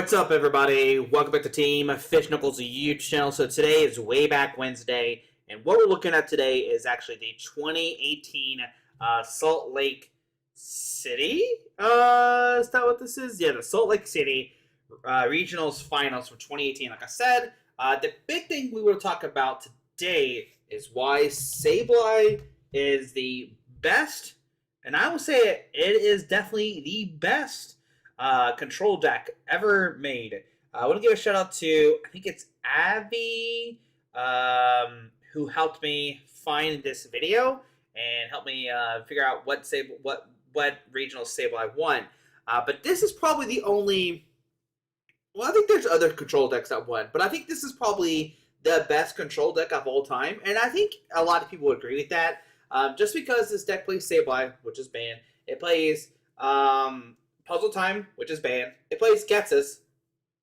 What's up, everybody? Welcome back to Team Fish Knuckles YouTube channel. So today is Way Back Wednesday, and what we're looking at today is actually the 2018 Salt Lake City. Is that what this is? Yeah, the Salt Lake City Regionals Finals from 2018. Like I said, the big thing we will talk about today is why Sableye is the best, and I will say it is definitely the best control deck ever made. I want to give a shout out to, I think it's Abby, who helped me find this video and helped me figure out what regional Sableye won. But this is probably the only. Well, I think there's other control decks that won, but I think this is probably the best control deck of all time, and I think a lot of people would agree with that. Just because this deck plays Sableye, which is banned. It plays Puzzle Time, which is banned. It plays Getsus,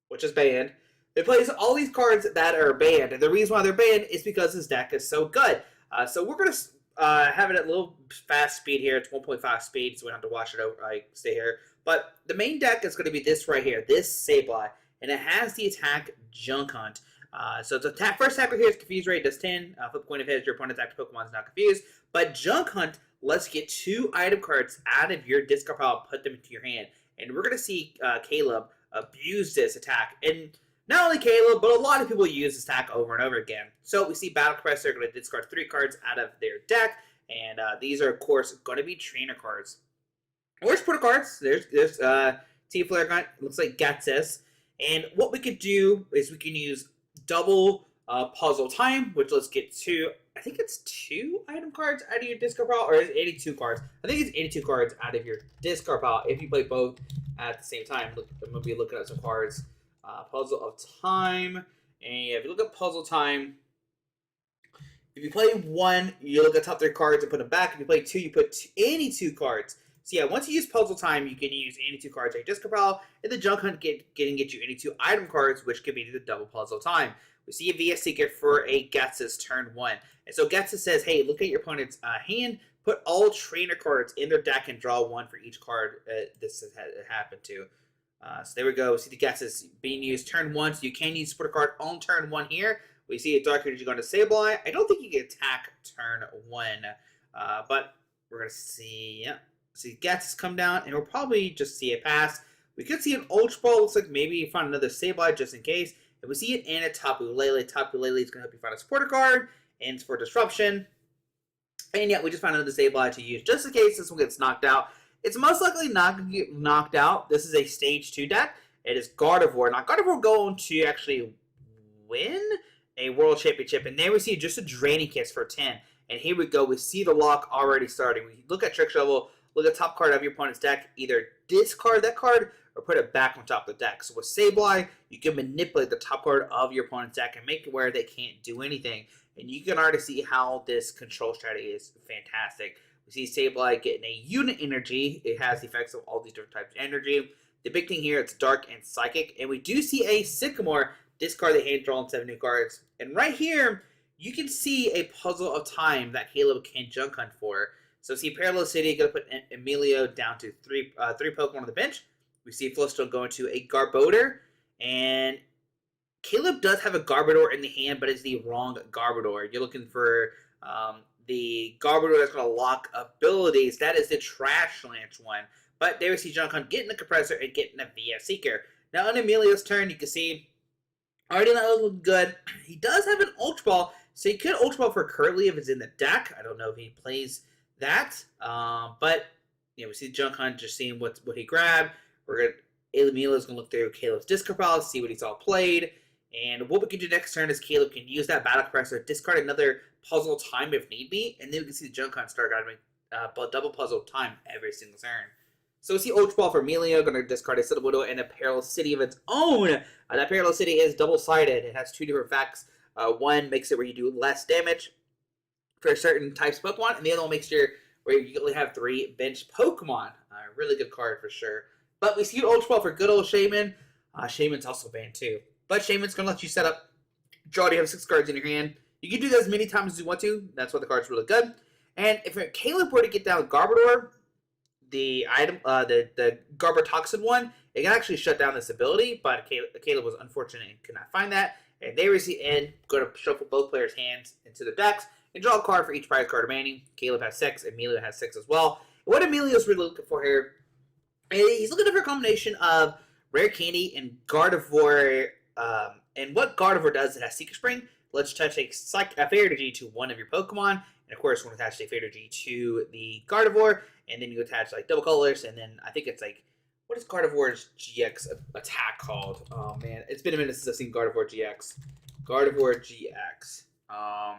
which is banned. It plays all these cards that are banned, and the reason why they're banned is because this deck is so good. So we're going to have it at a little fast speed here. It's 1.5 speed, so we don't have to watch it over. I stay here. But the main deck is going to be this right here, this Sableye, and it has the attack Junk Hunt. So the first attacker here is Confuse Rate, does 10. Flip coin if hits, your opponent's active Pokemon is not confused. But Junk Hunt lets you get 2 item cards out of your discard pile and put them into your hand. And we're going to see Caleb abuse this attack. And not only Caleb, but a lot of people use this attack over and over again. So we see Battle Compressor going to discard 3 cards out of their deck. And these are, of course, going to be trainer cards. Where's Portal cards? There's T-Flare Gun. Looks like Getsus. And what we could do is we can use double Puzzle Time, which let's get 2. I think it's 2 item cards out of your discard pile, or is it 82 cards? I think it's 82 cards out of your discard pile if you play both at the same time. Look, I'm going to be looking at some cards. Puzzle of Time. And if you look at Puzzle Time, if you play 1, you look at top 3 cards and put them back. If you play 2, you put any 2 cards. So yeah, once you use Puzzle Time, you can use any 2 cards at your discard pile, and the Junk Hunt get you any 2 item cards, which could be the double Puzzle Time. We see a VS Seeker for a Getsus turn 1. And so Getsus says, hey, look at your opponent's hand, put all trainer cards in their deck and draw 1 for each card this has happened to. So there we go. We see the Getsus being used turn 1, so you can use support card on turn 1 here. We see a Dark Energy going to Sableye. I don't think you can attack turn 1, but we're going to see, yeah. See Getsus come down, and we'll probably just see it pass. We could see an Ultra Ball. Looks like maybe you find another Sableye just in case. If we see it and a Tapu Lele is going to help you find a supporter card, and for Disruption. And yeah, we just found another Sableye to use just in case this one gets knocked out. It's most likely not going to get knocked out. This is a Stage 2 deck. It is Garbodor. Now, Garbodor going to actually win a World Championship, and there we see just a Draining Kiss for 10. And here we go. We see the lock already starting. We look at Trick Shovel. Look at the top card of your opponent's deck. Either discard that card or put it back on top of the deck. So with Sableye, you can manipulate the top card of your opponent's deck and make it where they can't do anything. And you can already see how this control strategy is fantastic. We see Sableye getting a unit energy. It has the effects of all these different types of energy. The big thing here, it's Dark and Psychic. And we do see a Sycamore discard the hand, draw 7 new cards. And right here, you can see a Puzzle of Time that Caleb can Junk Hunt for. So see Parallel City going to put Emilio down to 3 Pokemon on the bench. We see Flowstone going to a Garbodor. And Caleb does have a Garbodor in the hand, but it's the wrong Garbodor. You're looking for the Garbodor that's going to lock abilities. That is the Trash Lance one. But there we see Junk Hunt getting the Compressor and getting a VS Seeker. Now on Emilio's turn, you can see already not looking good. He does have an Ultra Ball, so he could Ultra Ball for Curly if it's in the deck. I don't know if he plays that, but we see Junk Hunt just seeing what he grabbed. Emilio's gonna look through Caleb's discard pile, see what he's all played, and what we can do next turn is Caleb can use that Battle Compressor, discard another Puzzle Time if need be, and then we can see the Junk Hunt start grabbing double Puzzle Time every single turn. So we see Ultra Ball for Emilio, gonna discard a Citadel Widow and a Parallel City of its own. That Parallel City is double-sided. It has 2 different effects. One makes it where you do less damage for certain types of Pokemon, and the other one makes sure where you only have 3 bench Pokemon. Really good card for sure. But we see an Ultra Ball for good old Shaman. Shaman's also banned too. But Shaman's going to let you set up, draw to have 6 cards in your hand. You can do that as many times as you want to. That's why the card's really good. And if Caleb were to get down Garbodor, the Garbotoxin one, it can actually shut down this ability, but Caleb was unfortunate and could not find that. And they receive and go to shuffle both players' hands into their decks and draw a card for each prize card remaining. Caleb has 6, Emilio has 6 as well. And what Emilio's really looking for here, he's looking for a combination of Rare Candy and Garbodor. And what Garbodor does, it has Secret Spring. Let's attach a Fairy Energy to one of your Pokemon. And of course, we're going to attach a Fairy Energy to the Garbodor. And then you attach like double colors. And then I think it's like, what is Gardevoir's GX attack called? Oh man, it's been a minute since I've seen Gardevoir GX. Gardevoir GX. I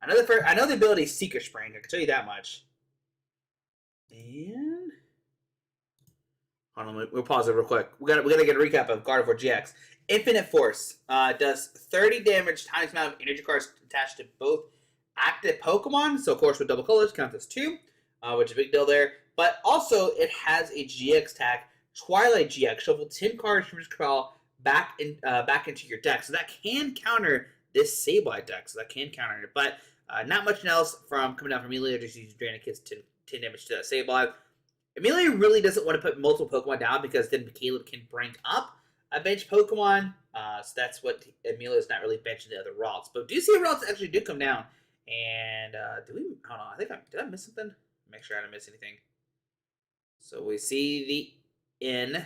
know the ability is Secret Spring. I can tell you that much. And hold on, we'll pause it real quick. We gotta get a recap of Gardevoir GX. Infinite Force does 30 damage times the amount of energy cards attached to both active Pokemon. So of course with double colors counts as 2, which is a big deal there. But also it has a GX tag. Twilight GX, shuffle 10 cards from your spell back into your deck. So that can counter this Sableye deck. So that can counter it. But not much else from coming down from Emilio. Just using Dragon Kiss 10 damage to that Sableye. Emilio really doesn't want to put multiple Pokemon down because then Caleb can bring up a bench Pokemon. So that's what Emilio's not really benching the other routes. But do you see routes actually do come down? And hold on, did I miss something? Make sure I didn't miss anything. So we see the in.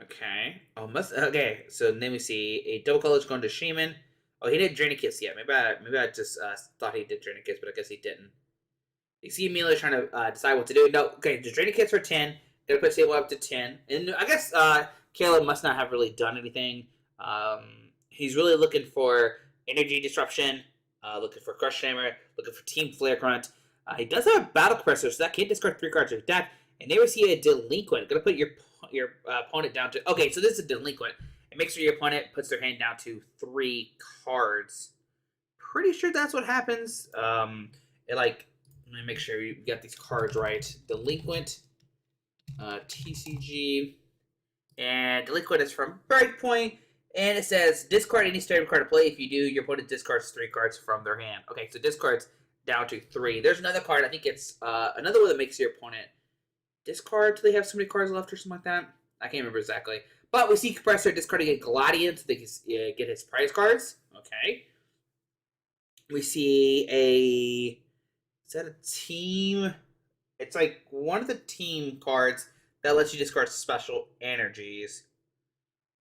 Okay, so then we see a double colors going to Shaman. Oh, he didn't Drain a Kiss yet. Maybe I just thought he did Drain a Kiss, but I guess he didn't. You see Emilio trying to decide what to do. No, okay, just Drain a Kiss for 10. Gonna put Sableye up to 10. And I guess Caleb must not have really done anything. He's really looking for Energy Disruption, looking for Crush Hammer, looking for Team Flare Grunt. He does have a Battle Compressor, so that can discard 3 cards of your deck. And they receive a Delinquent. Gonna put your opponent down to... Okay, so this is a Delinquent. It makes sure your opponent puts their hand down to 3 cards. Pretty sure that's what happens. Let me make sure you got these cards right. Delinquent, TCG, and Delinquent is from Breakpoint. And it says, discard any standard card to play. If you do, your opponent discards 3 cards from their hand. Okay, so discards down to 3. There's another card. I think it's another one that makes your opponent discard till they have so many cards left or something like that. I can't remember exactly. But we see Compressor discarding a Gladian so they can get his prize cards. Okay. We see a... Is that a team? It's like one of the team cards that lets you discard special energies.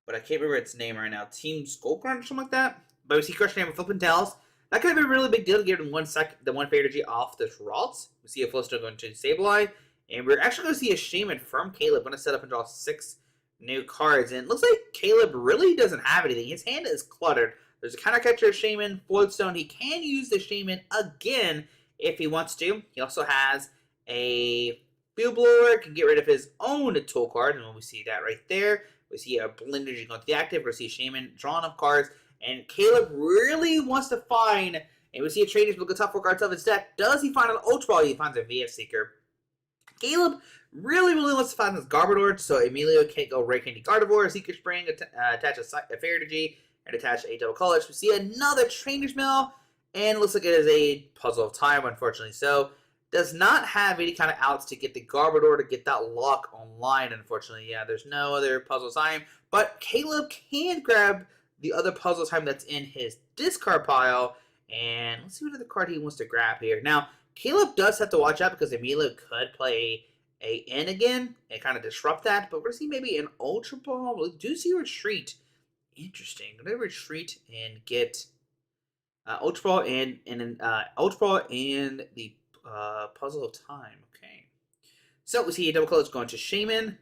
But I can't remember its name right now. Team Skullgrunt or something like that. But we see Crush Hammer, Flippin' Tails. That could have been a really big deal to get him the one Fairy Energy off this Ralts. We see a Flowstone going to Sableye. And we're actually going to see a Shaman from Caleb. Going to set up and draw 6 new cards. And it looks like Caleb really doesn't have anything. His hand is cluttered. There's a Counter Catcher Shaman, Floatstone. He can use the Shaman again if he wants to. He also has a Field Blower. Can get rid of his own tool card. And we see that right there. We see a Blend Energy going to the active. We see a Shaman drawing up cards. And Caleb really wants to find... And we see a Trader's look at the top 4 cards of his deck. Does he find an Ultra Ball? He finds a VF Seeker. Caleb really wants to find this Garbodor, so Emilio can't go Rare Candy Gardevoir, Secret Spring, attach a Fairy Energy, and attach a double colors. We see another Trainer's Mail, and it looks like it is a Puzzle of Time, unfortunately. So, does not have any kind of outs to get the Garbodor to get that lock online, unfortunately. Yeah, there's no other Puzzle of Time, but Caleb can grab the other Puzzle of Time that's in his discard pile, and let's see what other card he wants to grab here. Now, Caleb does have to watch out because Emilio could play a in again and kind of disrupt that. But we're going to see maybe an Ultra Ball. We do see Retreat. Interesting. We're going to Retreat and get Ultra Ball and Ultra Ball and the Puzzle of Time. Okay. So we see a double colors going to Shaman.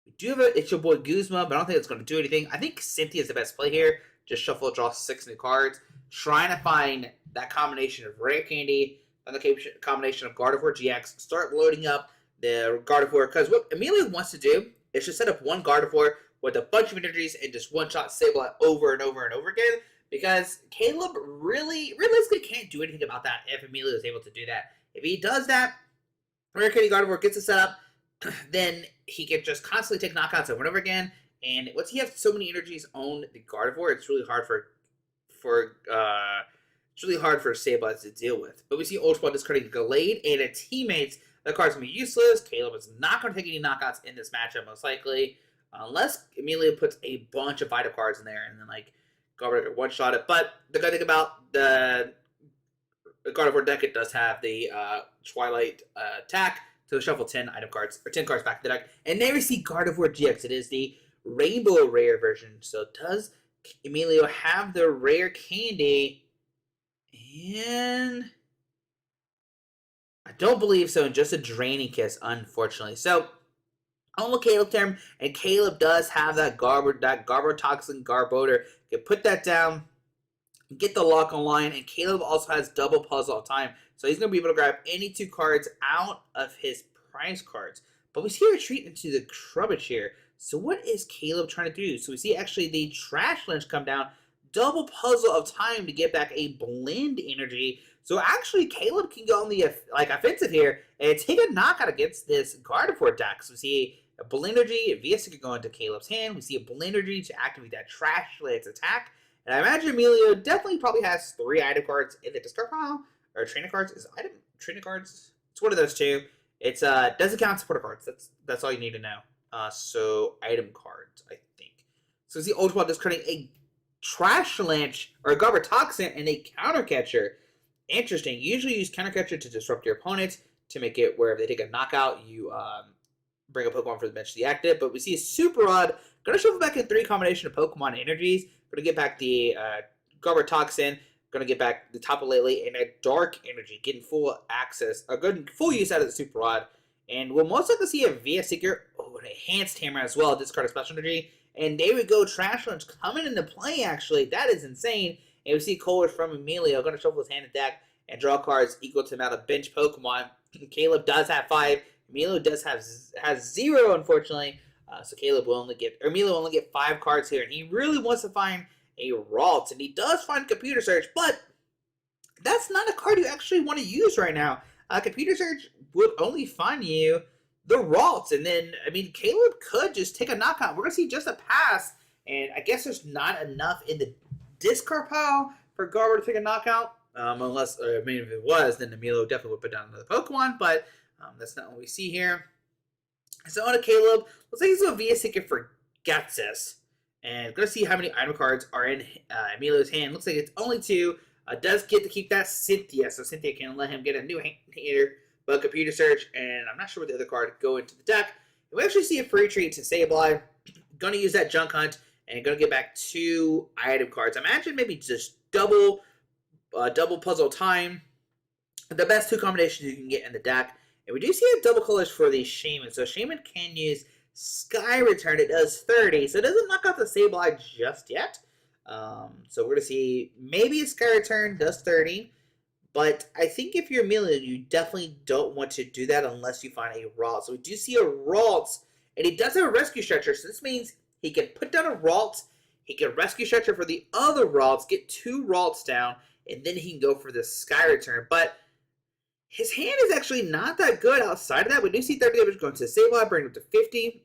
We do have It's Your Boy Guzma, but I don't think it's going to do anything. I think Cynthia is the best play here. Just shuffle, draw 6 new cards. Trying to find that combination of Rare Candy and the combination of Gardevoir GX. Start loading up the Gardevoir. Because what Emilio wants to do is just set up one Gardevoir with a bunch of energies and just one-shot Sableye over and over and over again. Because Caleb realistically can't do anything about that if Emilio is able to do that. If he does that, Rare Candy Gardevoir gets it set up, then he can just constantly take knockouts over and over again. And once he has so many energies on the Gardevoir, it's really hard for Sableye to deal with. But we see Ultra Ball discarding Gallade and a teammate's That card's going to be useless. Caleb is not going to take any knockouts in this matchup, most likely. Unless Emilio puts a bunch of Vital cards in there and then, like, Garbodor one-shot it. But the good thing about the Garbodor deck, it does have the Twilight attack to shuffle 10 item cards, or 10 cards back to the deck. And there we see Gardevoir GX. It is the Rainbow Rare version. So does Emilio have the rare candy? And I don't believe so. Just a Draining Kiss, unfortunately. So on the Caleb term, and Caleb does have that Garbodor Toxin Garbodor. You can put that down, get the lock online, and Caleb also has double puzzle all the time. So he's going to be able to grab any 2 cards out of his prize cards. But we see a retreat into the Crubbage here. So what is Caleb trying to do? So we see actually the Trash Lynch come down, double puzzle of time to get back a Blend Energy. So actually Caleb can go on the offensive here and take a knockout against this Gardevoir deck. So we see a Blend Energy, a VS could go into Caleb's hand. We see a Blend Energy to activate that Trash Lynch attack. And I imagine Emilio definitely probably has 3 item cards in the discard pile. Or trainer cards. Is item trainer cards? It's one of those 2. It's doesn't count supporter cards. That's all you need to know. So item cards, I think. So see Ultra discarding a Trash Lynch or a Garbodor Toxin and a Counter Catcher. Interesting. Usually use Counter Catcher to disrupt your opponent to make it where if they take a knockout, you bring a Pokemon for the bench to deactivate. But we see a Super Rod. Going to shuffle back in 3 combination of Pokemon energies. Going to get back the Garbodor Toxin. Going to get back the Tapu Lele and a Dark Energy. Getting full access, a good full use out of the Super Rod. And we'll most likely see a VS Seeker. Oh, an Enhanced Hammer as well. Discard a Special Energy. And there we go. Trash Lynch coming into play, actually. That is insane. And we see Colors from Emilio. Going to shuffle his hand and deck and draw cards equal to the amount of bench Pokemon. Caleb does have 5. Emilio does has 0, unfortunately. So Caleb will only get, or Emilio will only get 5 cards here. And he really wants to find a Ralts. And he does find Computer Search, but that's not a card you actually want to use right now. Computer Search would only find you the Ralts. And then, I mean, Caleb could just take a knockout. We're going to see just a pass. And I guess there's not enough in the discard pile for Garbodor to take a knockout. Unless, I mean, if it was, then Emilio definitely would put down another Pokemon. But that's not what we see here. So on to Caleb. Looks like he's going to VS Seeker for Ghetsis. And going to see how many item cards are in Emilio's hand. Looks like it's only 2. Does get to keep that Cynthia. So Cynthia can let him get a new hand here. But Computer Search, and I'm not sure what the other card go into the deck. And we actually see a free treat to Sableye. Going to use that Junk Hunt. And going to get back 2 item cards. Imagine maybe just double puzzle time. The best 2 combinations you can get in the deck. And we do see a double colors for the Shaman. So Shaman can use Sky Return. It does 30. So it doesn't knock out the Sableye just yet. So we're going to see maybe a Sky Return does 30. But I think if you're Emilio, you definitely don't want to do that unless you find a Ralts. So we do see a Ralts. And he does have a Rescue Stretcher. So this means he can put down a Ralts. He can Rescue Stretcher for the other Ralts. Get 2 Ralts down. And then he can go for the Sky Return. But his hand is actually not that good outside of that. We do see 30 damage going to the Sableye, bring him to 50.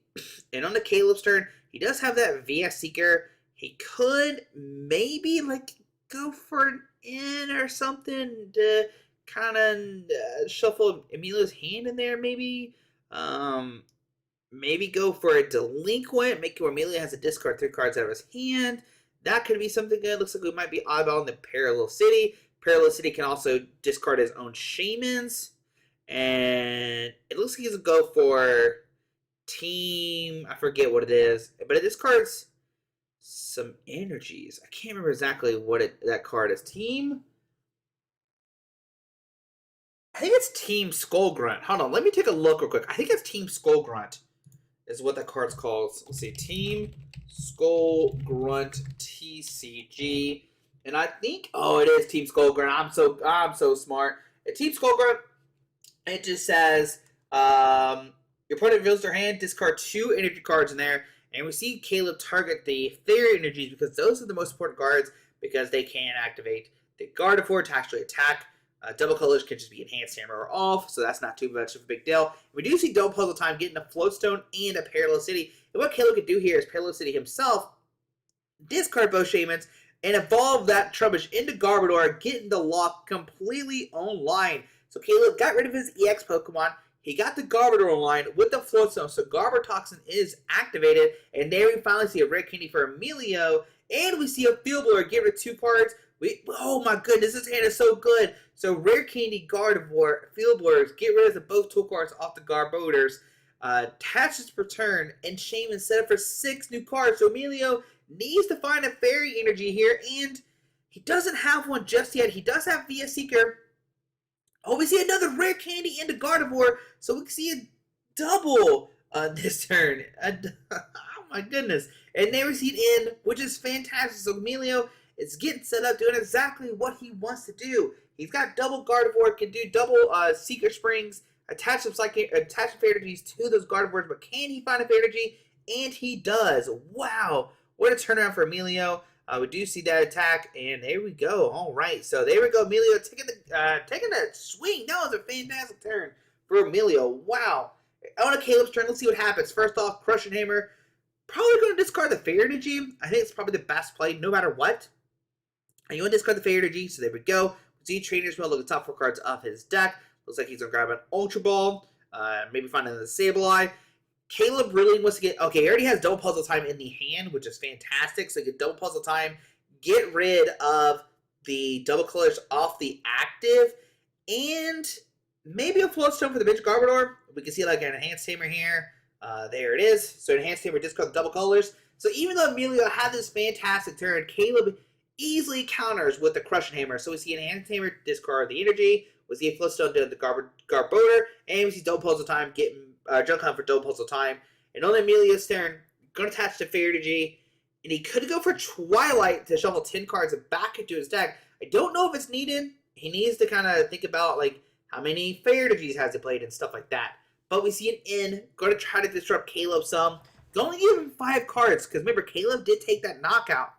And on the Caleb's turn, he does have that VS Seeker. He could maybe like go for an in or something to kind of shuffle Emilio's hand in there, maybe. Maybe go for a Delinquent, make it where Emilio has to discard 3 cards out of his hand. That could be something good. Looks like we might be eyeballing the Parallel City. Parallel City can also discard his own Shamans. And it looks like he's going to go for Team, I forget what it is. But it discards some energies. I can't remember exactly what that card is. Team? I think it's Team Skull Grunt. Hold on, let me take a look real quick. I think it's Team Skull Grunt is what that card's called. Let's see, Team Skull Grunt TCG. And I think, oh, it is Team Skull Grunt. I'm so smart. Team Skull Grunt, it just says, your opponent reveals their hand, discard 2 energy cards in there. And we see Caleb target the Fairy Energies because those are the most important cards because they can activate the Gardevoir to actually attack. Double colors can just be Enhanced Hammer or off, so that's not too much of a big deal. We do see double puzzle time getting a Floatstone and a Parallel City. And what Caleb could do here is Parallel City himself, discard both Shamans, and evolve that Trubbish into Garbodor, getting the lock completely online. So Caleb got rid of his EX Pokemon. he got the Garbodor line with the Float Stone, so Garbodor Toxin is activated, and there we finally see a rare candy for Emilio, and we see a Field Blower give it 2 cards. Oh my goodness, this hand is so good. So rare candy, Gardevoir, Field Blowers, get rid of the both tool cards off the Garbodors. Attaches per turn, and Shaman set up for 6 new cards. So Emilio needs to find a Fairy Energy here, and he doesn't have one just yet. He does have VS Seeker. Oh, we see another rare candy into Gardevoir, so we can see a double this turn. Oh my goodness. And there we see it in, which is fantastic. So Emilio is getting set up, doing exactly what he wants to do. He's got double Gardevoir, can do double Secret Springs, attach some Fairy Energies to those Gardevoirs, but can he find a Fairy Energy? And he does. Wow. What a turnaround for Emilio. We do see that attack, and there we go. All right, so there we go. Emilio taking a swing. That was a fantastic turn for Emilio. Wow. On a Caleb's turn, let's see what happens. First off, Crushing Hammer. Probably going to discard the Fairy Energy. I think it's probably the best play no matter what. And you want to discard the Fairy Energy, so there we go. See Trainer's Mill, look at the top 4 cards of his deck. Looks like he's going to grab an Ultra Ball, maybe find another Sableye. Caleb really wants to get... Okay, he already has Double Puzzle Time in the hand, which is fantastic. So you get Double Puzzle Time, get rid of the double colors off the active, and maybe a Float Stone for the bench Garbodor. We can see like an Enhanced Tamer here. There it is. So Enhanced Tamer discard the double colors. So even though Emilio had this fantastic turn, Caleb easily counters with the Crushing Hammer. So we see an Enhanced Tamer discard the energy. We see a Float Stone to the Garbodor, and we see Double Puzzle Time getting... Junk Hunt for Double Puzzle Time. And on Emilio's turn, going to attach to Fairy Energy. And he could go for Twilight to shuffle 10 cards back into his deck. I don't know if it's needed. He needs to kind of think about like how many Fairy Energies has he played and stuff like that. But we see an in. Going to try to disrupt Caleb some. He's only give him 5 cards. Because remember, Caleb did take that knockout.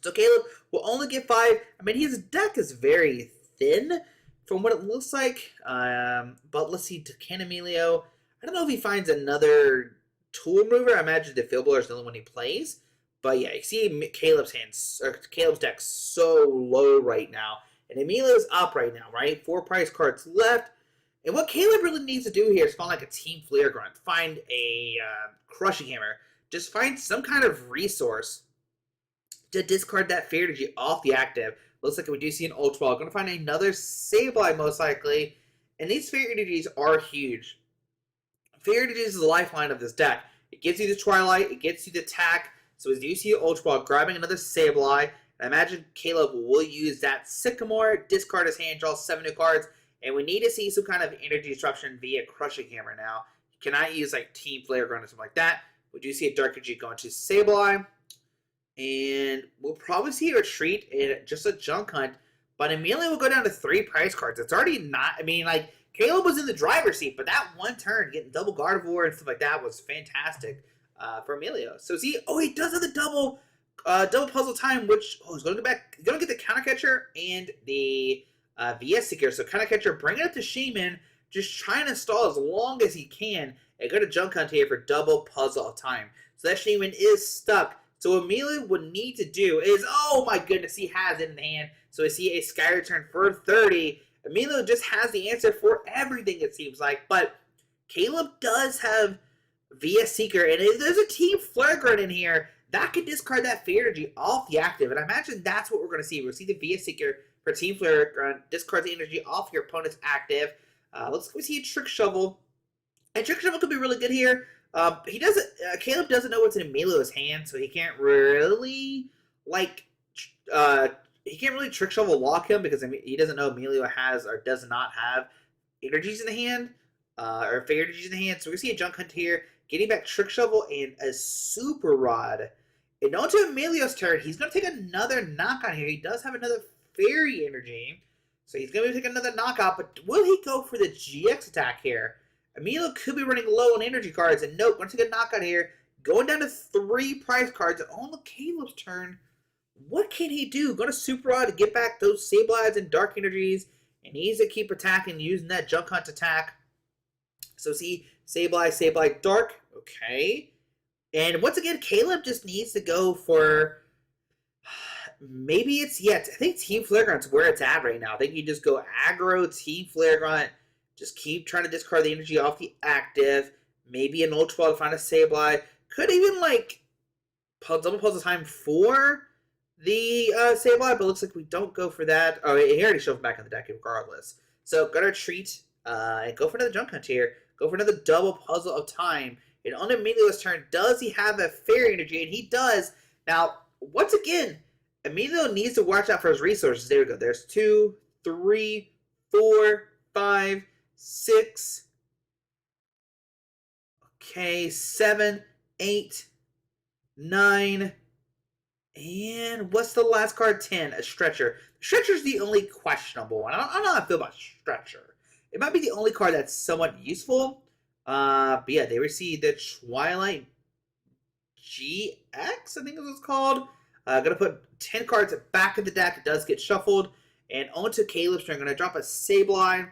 So Caleb will only get 5. I mean, his deck is very thin from what it looks like. But let's see. Can Emilio... I don't know if he finds another tool mover. I imagine the Field Blower is the only one he plays. But yeah, you see Caleb's deck so low right now. And Emilio's up right now, right? 4 prize cards left. And what Caleb really needs to do here is find like a Team Flare Grunt. Find a Crushing Hammer. Just find some kind of resource to discard that Fairy Energy off the active. Looks like we do see an Ultra Ball. Going to find another Sableye most likely. And these Fairy Energies are huge. Fairy Energy is the lifeline of this deck. It gives you the Twilight, it gets you the attack. So as you see Ultra Ball grabbing another Sableye, I imagine Caleb will use that Sycamore, discard his hand, draw 7 new cards, and we need to see some kind of energy disruption via Crushing Hammer now. You cannot use like Team Flare Gun or something like that. We do see a Dark Energy going to Sableye, and we'll probably see a retreat in just a Junk Hunt, but Emilio will go down to 3 prize cards. It's already not, I mean, like, Caleb was in the driver's seat, but that one turn, getting double Gardevoir and stuff like that was fantastic for Emilio. So see, he does have the double Puzzle Time, which he's going to go back. He's going to get the Counter Catcher and the VS Seeker. So Counter Catcher, bring it up to Shaman, just trying to stall as long as he can, and go to Junk Hunt here for double Puzzle Time. So that Shaman is stuck. So Emilio would need to do is, oh my goodness, he has it in hand. So we see a Sky Return for 30. Emilio just has the answer for everything, it seems like. But Caleb does have VS Seeker. And if there's a Team Flare Grunt in here, that could discard that Fairy Energy off the active. And I imagine that's what we're going to see. We'll see the VS Seeker for Team Flare Grunt. Discard the energy off your opponent's active. Let's go see a Trick Shovel. And Trick Shovel could be really good here. Caleb doesn't know what's in Emilio's hand, so he can't really, Trick Shovel lock him because he doesn't know Emilio has or does not have energies in the hand, or Fairy Energies in the hand. So we see a Junk Hunt here, getting back Trick Shovel and a Super Rod. And on to Emilio's turn. He's going to take another knockout here. He does have another Fairy Energy, so he's going to take another knockout, but will he go for the GX attack here? Emilio could be running low on energy cards, and nope, going to take a knockout here, going down to 3 prize cards on the Caleb's turn. What can he do? Going to Super Rod to get back those Sableyes and Dark Energies, and he needs to keep attacking using that Junk Hunt attack. So see, Sableye, Dark, okay. And once again, Caleb just needs to go for, maybe it's, I think Team Flare Grunt's where it's at right now. I think you just go aggro Team Flare Grunt, Just keep trying to discard the energy off the active. Maybe an Ultra Ball to find a Sableye. Could even like double puzzle time for the Sableye, but looks like we don't go for that. Oh, he already showed back in the deck regardless. So gotta retreat and go for another junk hunt here. Go for another double puzzle of time. And on Emilio's turn, does he have a fairy energy? And he does. Now, once again, Emilio needs to watch out for his resources. There we go. There's 2, 3, 4, 5, 6. Okay, 7, 8, 9. And what's the last card? 10, a Stretcher. Stretcher's the only questionable one. I don't know how I feel about Stretcher. It might be the only card that's somewhat useful. But yeah, they received the Twilight GX, I think is what it's called. Gonna put 10 cards back in the deck. It does get shuffled. And onto Caleb's turn. Gonna drop a Sableye.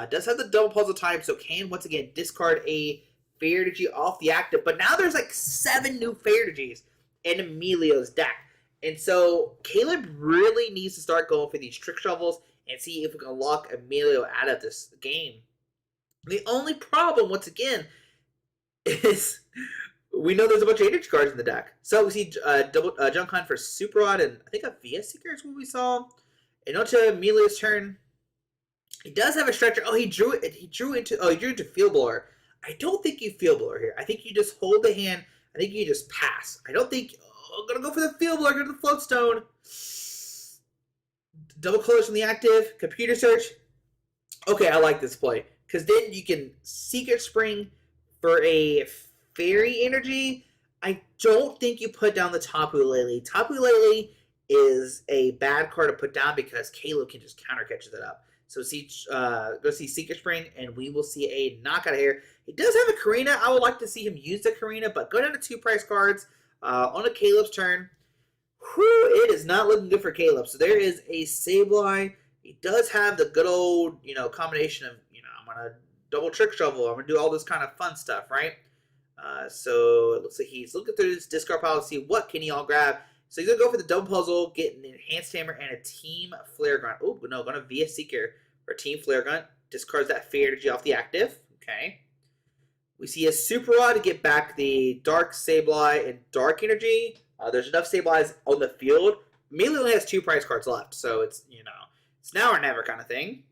Does have the double puzzle time, so can once again discard a Fairy Energy off the active. But now there's like 7 new Fairy Energies in Emilio's deck. And so Caleb really needs to start going for these trick shovels and see if we can lock Emilio out of this game. The only problem, once again, is we know there's a bunch of energy cards in the deck. So we see Junk Hunt for Super Rod, and I think a VS Seeker is what we saw. And onto Emilio's turn. He does have a Stretcher. Oh, he drew into Field Blower. I don't think you Field Blower here. I think you just hold the hand. I think you just pass. I don't think... I'm going to go for the Field Blower. Go to the Float Stone. Double colors from the active. Computer search. Okay, I like this play. Because then you can Secret Spring for a Fairy Energy. I don't think you put down the Tapu Lele. Tapu Lele is a bad card to put down because Caleb can just counter catch that up. So go see Secret Spring, and we will see a knockout here. He does have a Karina. I would like to see him use the Karina, but go down to 2 price cards on a Caleb's turn. Whew, it is not looking good for Caleb. So there is a Sableye. He does have the good old, combination of, I'm going to double trick shovel. I'm going to do all this kind of fun stuff, right? So it looks like he's looking through his discard pile to see what can he all grab. So he's going to go for the double puzzle, get an Enhanced Hammer, and a Team Flare Gun. Oh, no, going to VS Seeker for Team Flare Gun. Discards that Fairy Energy off the active. Okay. We see a Super Rod to get back the Dark Sableye and Dark Energy. There's enough Sableyes on the field. Emilio only has 2 price cards left, so it's, it's now or never kind of thing.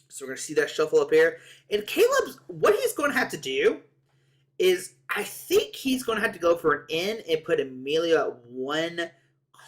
So we're going to see that shuffle up here. And Caleb's, what he's going to have to do is, I think he's going to have to go for an in and put Emilio at 1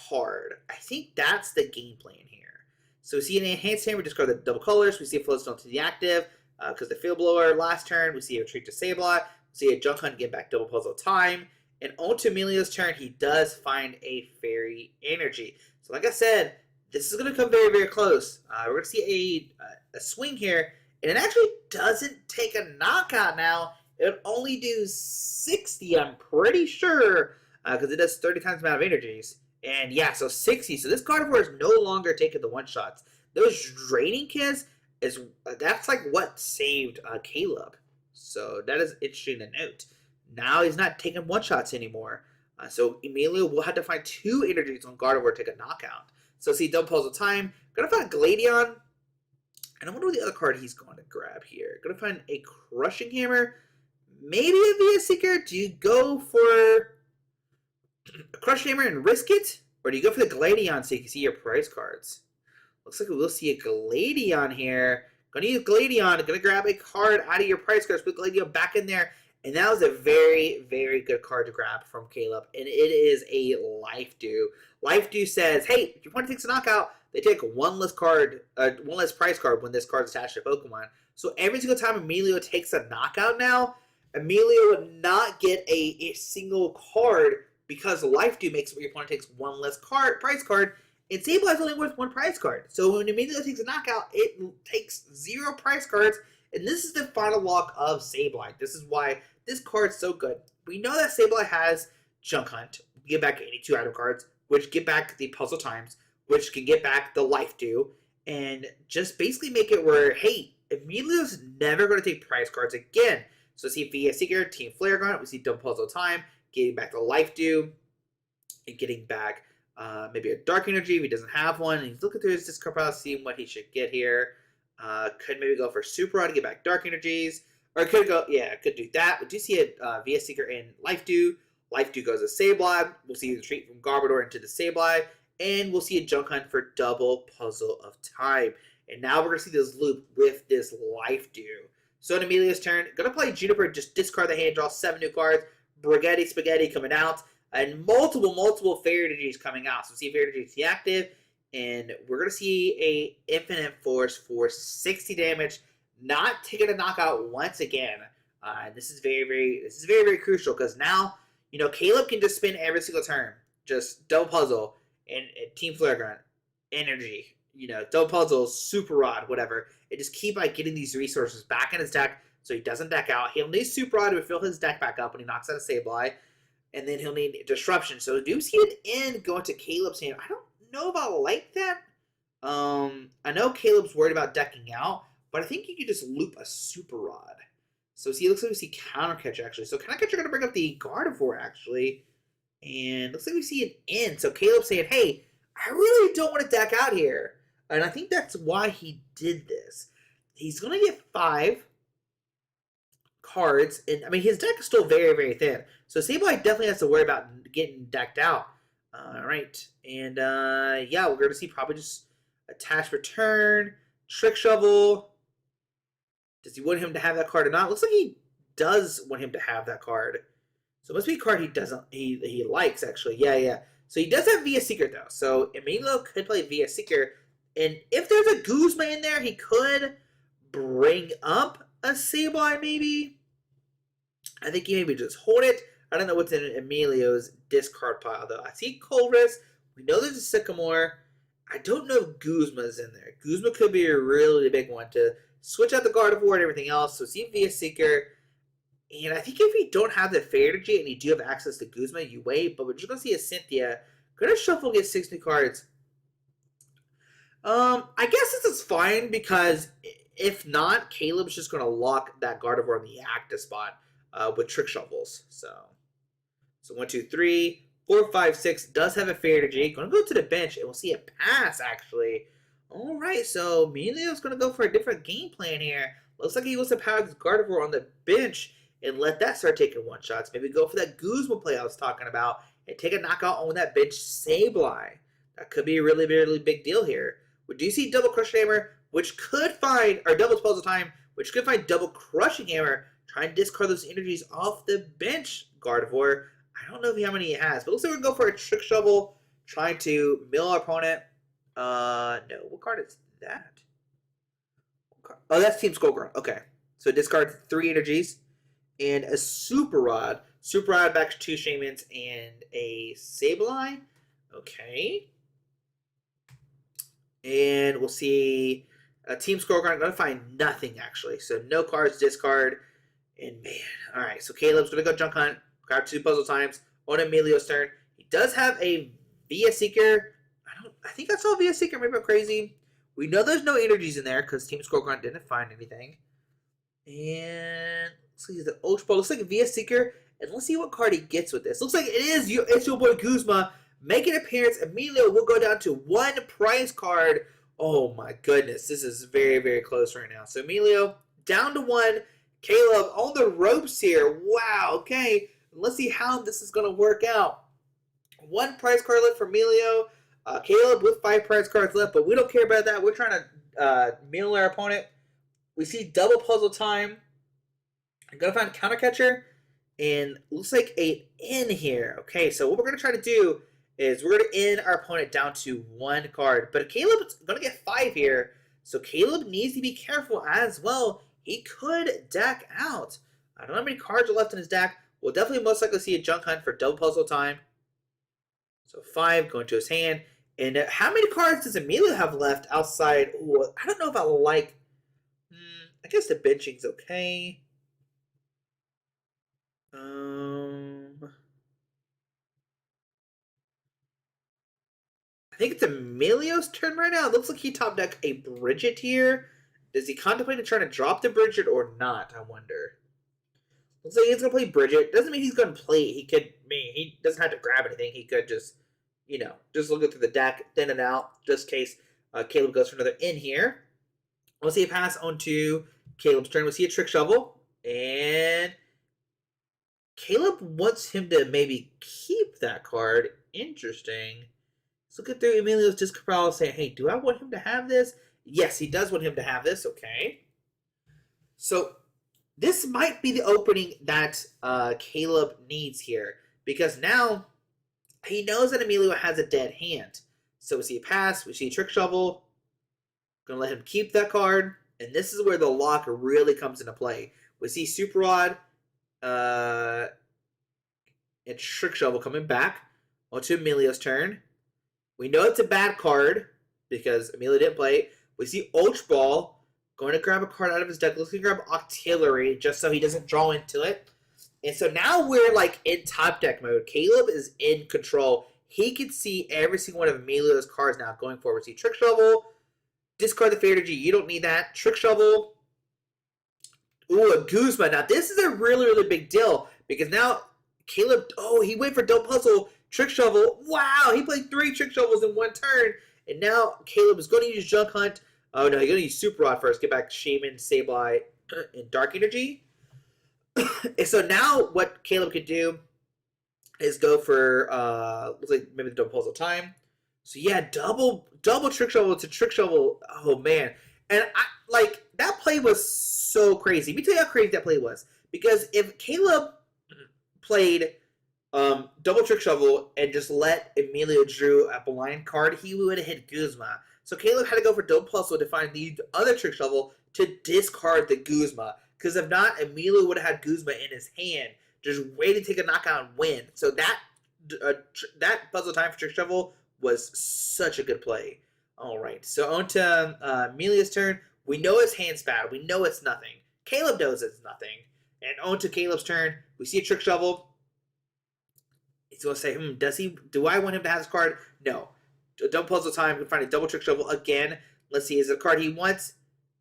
card. I think that's the game plan here. So we see an Enhanced Hammer, discard the double colors. We see a Floatstone to the active because the Field Blower last turn. We see a retreat to Sableye. We see a Junk Hunt get back double puzzle time. And onto Emilio's turn, he does find a Fairy Energy. So like I said, this is going to come very, very close. We're going to see a swing here. And it actually doesn't take a knockout now. It would only do 60, I'm pretty sure, because it does 30 times the amount of energies. And yeah, so 60. So this Gardevoir is no longer taking the one-shots. Those draining kits, that's like what saved Caleb. So that is interesting to note. Now he's not taking one-shots anymore. So Emilio will have to find 2 energies on Gardevoir to take a knockout. So see, double puzzle time. Gonna find Gladion. And I wonder what the other card he's going to grab here. Gonna find a Crushing Hammer. Maybe a VS Seeker. Do you go for a Crushing Hammer and risk it? Or do you go for the Gladion so you can see your prize cards? Looks like we will see a Gladion here. Gonna use Gladion. Gonna grab a card out of your prize cards. Put Gladion back in there. And that was a very, very good card to grab from Caleb. And it is a Life Dew. Life Dew says, hey, if your opponent takes a knockout, they take one less prize card when this card is attached to Pokemon. So every single time Emilio takes a knockout now, Emilio would not get a single card because Life Dew makes it where your opponent takes one less prize card. And Sableye is only worth 1 prize card. So when Emilio takes a knockout, it takes 0 prize cards. And this is the final lock of Sableye. This is why this card's so good. We know that Sableye has Junk Hunt, get back 82 item cards, which get back the puzzle times, which can get back the Life Dew, and just basically make it where, hey, Emilio's never going to take prize cards again. So see VS Seeker, Team Flare Gun, we see double puzzle time, getting back the Life Dew, and getting back maybe a Dark Energy if he doesn't have one. And he's looking through his discard pile, seeing what he should get here. Could maybe go for Super Rod to get back Dark Energies. Or could go, yeah, could do that. We do see a VS Seeker in Life Dew. Life Dew goes to Sableye. We'll see the retreat from Garbodor into the Sableye. And we'll see a Junk Hunt for Double Puzzle of Time. And now we're going to see this loop with this Life Dew. So in Emilio's turn, going to play Juniper, just discard the hand, draw 7 new cards. Brigetti Spaghetti coming out. And multiple Fairy Energies coming out. So see Fairy Energies deactive. And we're going to see a Infinite Force for 60 damage. Not taking a knockout once again. This is very crucial because now, you know, Caleb can just spin every single turn. Just double puzzle and Team Flare Gun, energy, you know, double puzzle, Super Rod, whatever. And just keep like getting these resources back in his deck so he doesn't deck out. He'll need Super Rod to fill his deck back up when he knocks out a Sableye. And then he'll need Disruption. So do see an end going to Caleb's hand. I don't know if I like that. I know Caleb's worried about decking out, but I think you could just loop a Super Rod. So see, it looks like we see Counter Catcher actually. So Counter Catcher going to bring up the Gardevoir actually. And looks like we see an end. So Caleb's saying, hey, I really don't want to deck out here. And I think that's why he did this. He's going to get 5 cards. And I mean, his deck is still very thin. So Sableye definitely has to worry about getting decked out. All right. And yeah, we're going to see probably just Attach Return, Trick Shovel. Does he want him to have that card or not? Looks like he does want him to have that card. So it must be a card he likes, actually. Yeah. So he does have Via Seeker, though. So Emilio could play Via Seeker. And if there's a Guzma in there, he could bring up a Sableye, maybe. I think he maybe just hold it. I don't know what's in Emilio's discard pile, though. I see Colress. We know there's a Sycamore. I don't know if Guzma's in there. Guzma could be a really big one to switch out the Gardevoir and everything else. So see Via Seeker. And I think if you don't have the Fairy Energy and you do have access to Guzma, you wait. But we're just going to see a Cynthia. Going to shuffle, get 6 new cards. I guess this is fine because if not, Caleb's just going to lock that Gardevoir in the active spot with Trick Shovels. So 1, 2, 3, 4, 5, 6 does have a Fairy Energy. Going to go to the bench and we'll see a pass actually. All right, so Emilio's going to go for a different game plan here. Looks like he wants to power this Gardevoir on the bench and let that start taking one-shots. Maybe go for that Guzma play I was talking about and take a knockout on that bench Sableye. That could be a really big deal here. We do see Double Crushing Hammer, which could find, or Double Puzzle Time, which could find Double Crushing Hammer. Try and discard those energies off the bench, Gardevoir. I don't know how many he has, but looks like we're going to go for a Trick Shovel, trying to mill our opponent. No, what card is that? Oh, that's Team Skullgirl. Okay, so discard 3 energies and a Super Rod. Super Rod back to 2 Shamans and a Sableye. Okay. And we'll see Team Skullgirl. I'm going to find nothing, actually. So no cards, discard. And man, all right. So Caleb's going to go Junk Hunt. Grab 2 puzzle times on Emilio's turn. He does have a Via Seeker. I think I saw Via Seeker. Maybe I'm crazy. We know there's no energies in there because Team Skullgirl didn't find anything. And let's see the Ultra Ball. Looks like a Via Seeker. And let's see what card he gets with this. Looks like it's your boy Guzma making an appearance. Emilio will go down to 1 prize card. Oh my goodness. This is very close right now. So Emilio down to 1. Caleb on the ropes here. Wow. Okay. Let's see how this is going to work out. 1 prize card left for Emilio. Caleb with 5 prize cards left, but we don't care about that. We're trying to mill our opponent. We see Double Puzzle Time. I'm going to find Counter Catcher. And looks like an in here. Okay, so what we're going to try to do is we're going to end our opponent down to 1 card. But Caleb's going to get 5 here. So Caleb needs to be careful as well. He could deck out. I don't know how many cards are left in his deck. We'll definitely most likely see a Junk Hunt for Double Puzzle Time. So 5 going to his hand. And how many cards does Emilio have left outside? Ooh, I don't know if I like... I guess the benching's okay. I think it's Emilio's turn right now. It looks like he top decked a Bridget here. Does he contemplate trying to drop the Bridget or not? I wonder. Looks like he's going to play Bridget. Doesn't mean he's going to play. He doesn't have to grab anything. He could just, just look through the deck, thin it out, just in case Caleb goes for another in here. We'll see a pass on to Caleb's turn. We'll see a trick shovel. And Caleb wants him to maybe keep that card. Interesting. Let's look at through Emilio's disc pile saying, hey, do I want him to have this? Yes, he does want him to have this. Okay. So this might be the opening that Caleb needs here. Because now he knows that Emilio has a dead hand. So we see a pass. We see a trick shovel. Gonna let him keep that card. And this is where the lock really comes into play. We see Super Rod and Trick Shovel coming back onto Emilio's turn. We know it's a bad card because Emilio didn't play it. We see Ultra Ball going to grab a card out of his deck. Let's grab Artillery just so he doesn't draw into it. And so now we're like in top deck mode. Caleb is in control. He can see every single one of Emilio's cards now going forward. See Trick Shovel. Discard the Fate Energy. You don't need that. Trick Shovel. Ooh, a Guzma. Now, this is a really, really big deal because now Caleb, he went for Double Puzzle. Trick Shovel. Wow, he played 3 Trick Shovels in one turn. And now Caleb is going to use Junk Hunt. Oh, no, he's going to use Super Rod first. Get back Shaman, Sableye, and Dark Energy. And so now what Caleb can do is go for, looks like maybe the Double Puzzle time. So yeah, double Trick Shovel to Trick Shovel. Oh man, and that play was so crazy. Let me tell you how crazy that play was. Because if Caleb played double Trick Shovel and just let Emilio drew a blind card, he would have hit Guzma. So Caleb had to go for double puzzle to find the other Trick Shovel to discard the Guzma. Because if not, Emilio would have had Guzma in his hand, just waiting to take a knockout and win. So that puzzle time for Trick Shovel was such a good play. All right, so on to Emilio's turn. We know his hand's bad. We know it's nothing. Caleb knows it's nothing. And on to Caleb's turn. We see a Trick Shovel. He's going to say, do I want him to have this card? No. Double puzzle time. We can find a double Trick Shovel again. Let's see, is it a card he wants?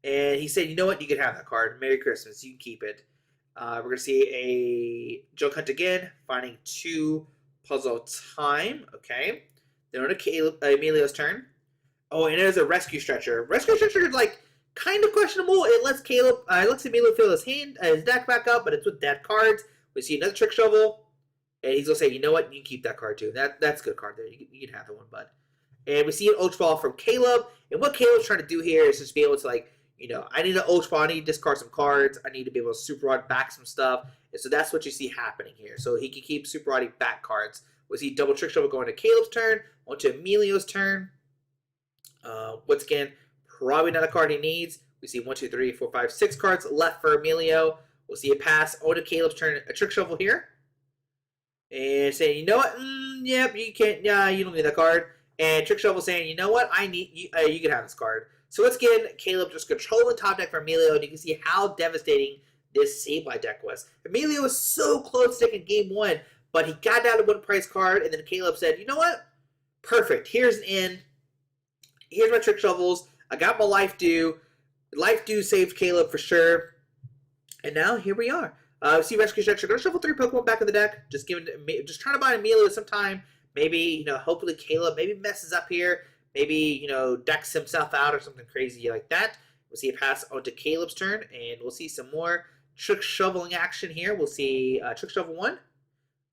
And he said, you know what? You can have that card. Merry Christmas. You can keep it. We're going to see a Junk Hunt again. Finding 2 puzzle time. Okay. Then on to Emilio's turn. Oh, and there's a Rescue Stretcher. Rescue Stretcher is like kind of questionable. It lets Emilio fill his deck back up, but it's with dead cards. We see another Trick Shovel, and he's gonna say, you know what, you can keep that card too. That's a good card there. You can have the one, bud. And we see an Ultra Ball from Caleb, and what Caleb's trying to do here is just be able to I need an Ultra Ball. I need to discard some cards. I need to be able to Super Rod back some stuff. And so that's what you see happening here. So he can keep Super Rodding back cards. We see double Trick Shovel going to Caleb's turn, onto Emilio's turn. Once again, probably not a card he needs. We see 1, 2, 3, 4, 5, 6 cards left for Emilio. We'll see a pass onto Caleb's turn, a Trick Shovel here. And saying, you know what? Yep, you can't. Yeah, you don't need that card. And Trick Shovel saying, you know what? I need you. You can have this card. So once again, Caleb just controlling the top deck for Emilio, and you can see how devastating this Sableye deck was. Emilio was so close to taking game 1, but he got down to 1 price card, and then Caleb said, you know what? Perfect. Here's an in. Here's my Trick Shovels. I got my Life Dew. Life Dew saved Caleb for sure. And now here we are. See Rescue Stretcher. Gonna shuffle 3 Pokemon back in the deck. Just trying to buy Emilio some time. Maybe, hopefully Caleb maybe messes up here. Maybe, decks himself out or something crazy like that. We'll see a pass onto Caleb's turn, and we'll see some more Trick Shoveling action here. We'll see Trick Shovel 1.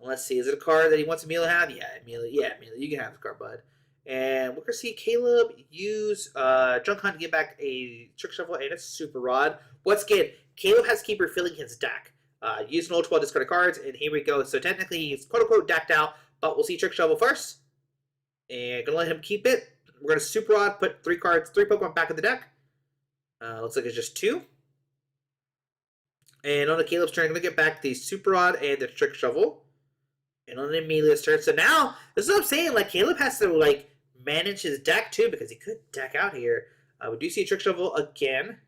Let's see, is it a card that he wants Emilio to have? Yeah, Emilio, you can have this card, bud. And we're going to see Caleb use Junk Hunt to get back a Trick Shovel and a Super Rod. Once again, Caleb has to keep refilling his deck. Use an Ultra Ball, discard cards, and here we go. So technically, he's quote-unquote decked out, but we'll see Trick Shovel first. And going to let him keep it. We're going to Super Rod, put 3 Pokemon back in the deck. Looks like it's just 2. And on the Caleb's turn, I'm going to get back the Super Rod and the Trick Shovel. And on Emilio's turn. So now, this is what I'm saying. Caleb has to, manage his deck, too, because he could deck out here. We do see a Trick Shovel again.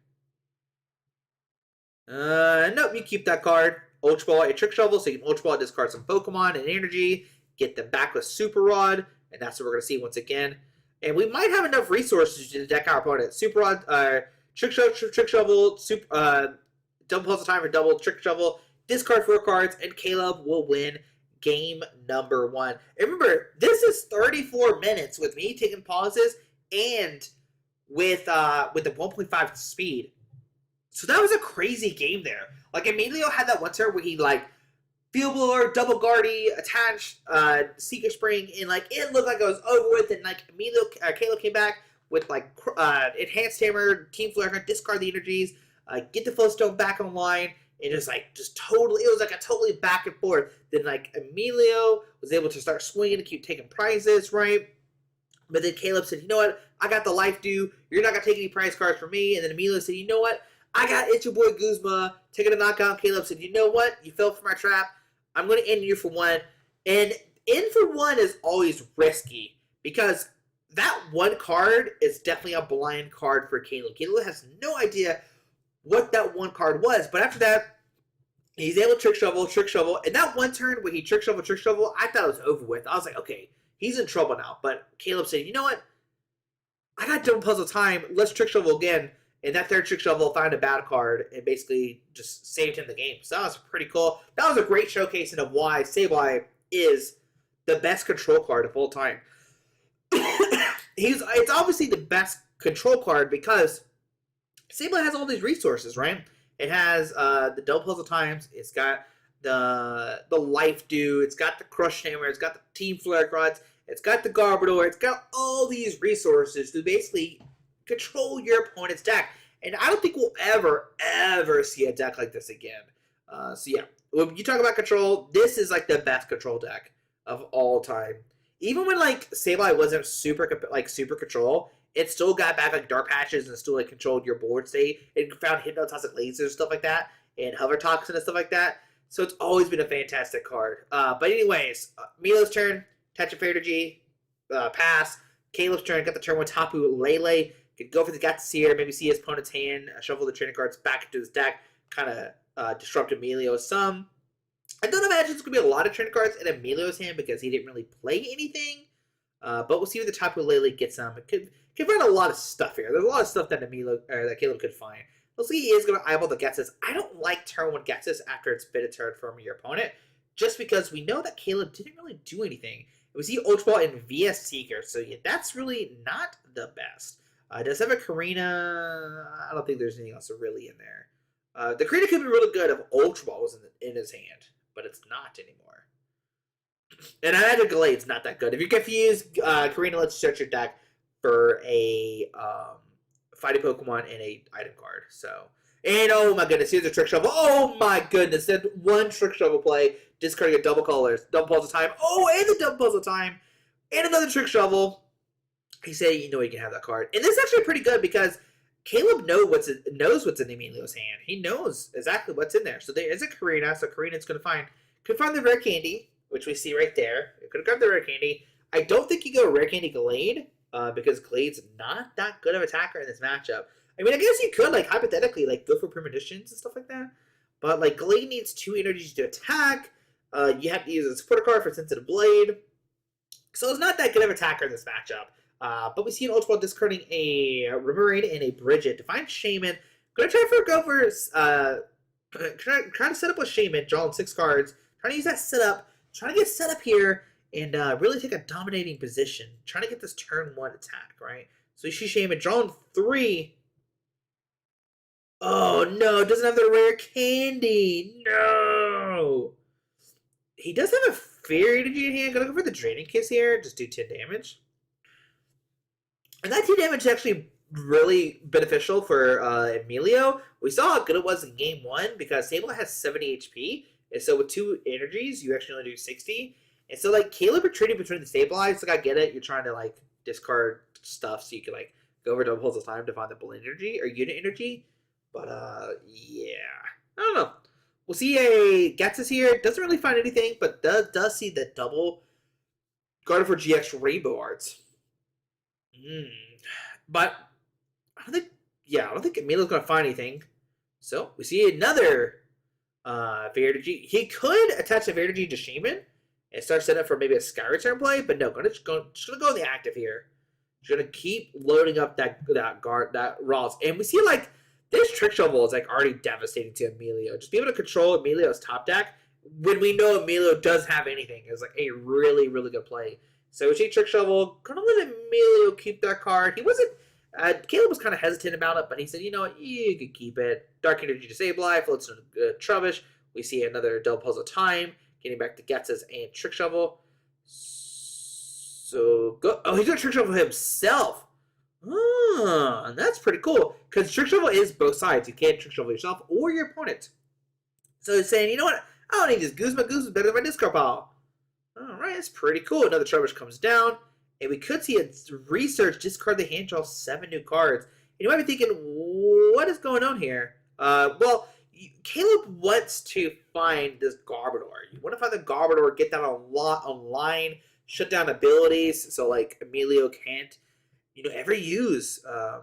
Nope, you keep that card. Ultra Ball, a Trick Shovel, so you can Ultra Ball, discard some Pokemon and energy, get them back with Super Rod, and that's what we're going to see once again. And we might have enough resources to deck our opponent. Super Rod, Trick Shovel, double puzzle time for double Trick Shovel, discard 4 cards, and Caleb will win game number 1. And remember, this is 34 minutes with me taking pauses and with the 1.5 speed. So that was a crazy game there. Like Emilio had that one turn where he like field blower, double guardy, attached Seeker Spring, and like it looked like it was over with. And like Caleb came back with like enhanced hammer, team flare, discard the energies, get the flow stone back online, and just totally, it was like a totally back and forth. Then like Emilio was able to start swinging and keep taking prizes, right? But then Caleb said, you know what? I got the life due. You're not going to take any prize cards from me. And then Emilio said, you know what? I got It's Your Boy Guzma taking a knockout. Caleb said, you know what? You fell for my trap. I'm going to end you for one. And in for one is always risky because that one card is definitely a blind card for Caleb. Caleb has no idea what that one card was. But after that, he's able to trick shovel. And that one turn where he trick shovel, I thought it was over with. I was like, okay, he's in trouble now. But Caleb said, you know what? I got double puzzle time. Let's trick shovel again. And that third trick shovel found a bad card and basically just saved him the game. So that was pretty cool. That was a great showcasing of why Sableye is the best control card of all time. It's obviously the best control card because Sableye has all these resources, right? It has the double puzzle times. It's got the life due. It's got the crush hammer. It's got the team flare rods. It's got the Garbodor. It's got all these resources to basically control your opponent's deck. And I don't think we'll ever see a deck like this again. So yeah, when you talk about control, this is like the best control deck of all time. Even when like Sableye wasn't super control, it still got back like dark patches and still like controlled your board state. It found hypnotoxic lasers and stuff like that, and hover toxin and stuff like that. So it's always been a fantastic card. But anyways, Milo's turn, touch of energy, pass. Caleb's turn, got the turn one Tapu Lele. Could go for the Guts here, maybe see his opponent's hand, shuffle the training cards back into his deck, kind of disrupt Emilio some. I don't imagine it's going to be a lot of training cards in Emilio's hand because he didn't really play anything. But we'll see what the Tapu Lele gets him. It could find a lot of stuff here. There's a lot of stuff that that Caleb could find. We'll see he is going to eyeball the Guesses. I don't like turn one Guesses after it's been a turn from your opponent, just because we know that Caleb didn't really do anything. We see Ultra Ball and VS Seeker, so yeah, that's really not the best. Does have a Karina? I don't think there's anything else really in there. The Karina could be really good if Ultra Ball was in his hand, but it's not anymore. And I imagine Glade's not that good. If you're confused, Karina lets you search your deck for a fighting Pokemon and a item card. So, and oh my goodness, here's a Trick Shovel. Oh my goodness, that one Trick Shovel play, discarding a double puzzle time. Oh, and the double puzzle time, and another Trick Shovel. He said, you know, he can have that card. And this is actually pretty good because Caleb knows what's in Emilio's hand. He knows exactly what's in there. So there is a Karina. So Karina's going to find the rare candy, which we see right there. It could have grabbed the rare candy. I don't think you go rare candy Glade because Glade's not that good of an attacker in this matchup. I mean, I guess you could, like, hypothetically, like, go for premonitions and stuff like that. But, like, Glade needs 2 energies to attack. You have to use a supporter card for Sensitive Blade. So it's not that good of an attacker in this matchup. But we see an Ultra Ball discarding a Remoraid and a Bridget to find Shaman. Gonna try to set up with Shaman, drawing 6 cards. Trying to use that setup. Trying to get set up here and really take a dominating position. Trying to get this turn 1 attack, right? So you see Shaman drawing 3. Oh no, doesn't have the rare candy. No. He does have a Fairy Energy in hand. Gonna go for the Draining Kiss here. Just do 10 damage. And that 2 damage is actually really beneficial for Emilio. We saw how good it was in game 1 because Sableye has 70 HP. And so with 2 energies, you actually only do 60. And so, like, Caleb retreating between the Sableyes, like, I get it. You're trying to, like, discard stuff so you can, like, go over double puzzle time to find the Blade Energy or Unit Energy. But, yeah. I don't know. We'll see a Getsus here. Doesn't really find anything, but does see the double Gardevoir GX Rainbow Arts. But I don't think Emilio's gonna find anything. So we see another Verdigy. He could attach a Verdigy to Shaman and start setting up for maybe a Sky Return play, but no, just gonna go in the active here. Just gonna keep loading up that Raws. And we see like this Trick Shovel is like already devastating to Emilio. Just be able to control Emilio's top deck when we know Emilio does have anything is like a really, really good play. So we see Trick Shovel, gonna let Emilio keep that card. He wasn't Caleb was kind of hesitant about it, but he said, you know what, you could keep it. Dark Energy to Sableye, floats to Trubbish. We see another double puzzle time, getting back to Getz's and Trick Shovel. So, go. Oh, he's going to Trick Shovel himself. Oh, that's pretty cool. Because Trick Shovel is both sides. You can't Trick Shovel yourself or your opponent. So he's saying, you know what, I don't need this Guzma. Guzma's better than my discard pile. Alright, that's pretty cool. Another Trubbish comes down. And we could see a research discard the hand, draw 7 new cards. And you might be thinking, what is going on here? Well, Caleb wants to find this Garbodor. You want to find the Garbodor, get that online, shut down abilities, so like Emilio can't, ever use the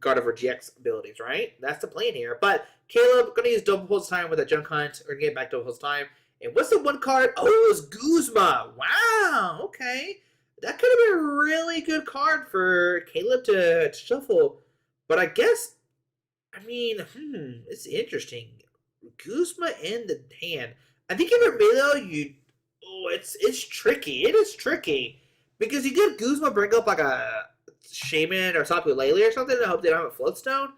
Gardevoir GX abilities, right? That's the plan here. But Caleb gonna use double pulse time with a junk hunt. We're gonna get back double pulse time. And what's the one card? Oh, it was Guzma. Wow, okay. That could have been a really good card for Caleb to shuffle. But I guess, it's interesting. Guzma in the hand. I think in Emilio, it's tricky. It is tricky. Because you get Guzma bring up like a Shaman or Tapu Lele or something. I hope they don't have a Floatstone.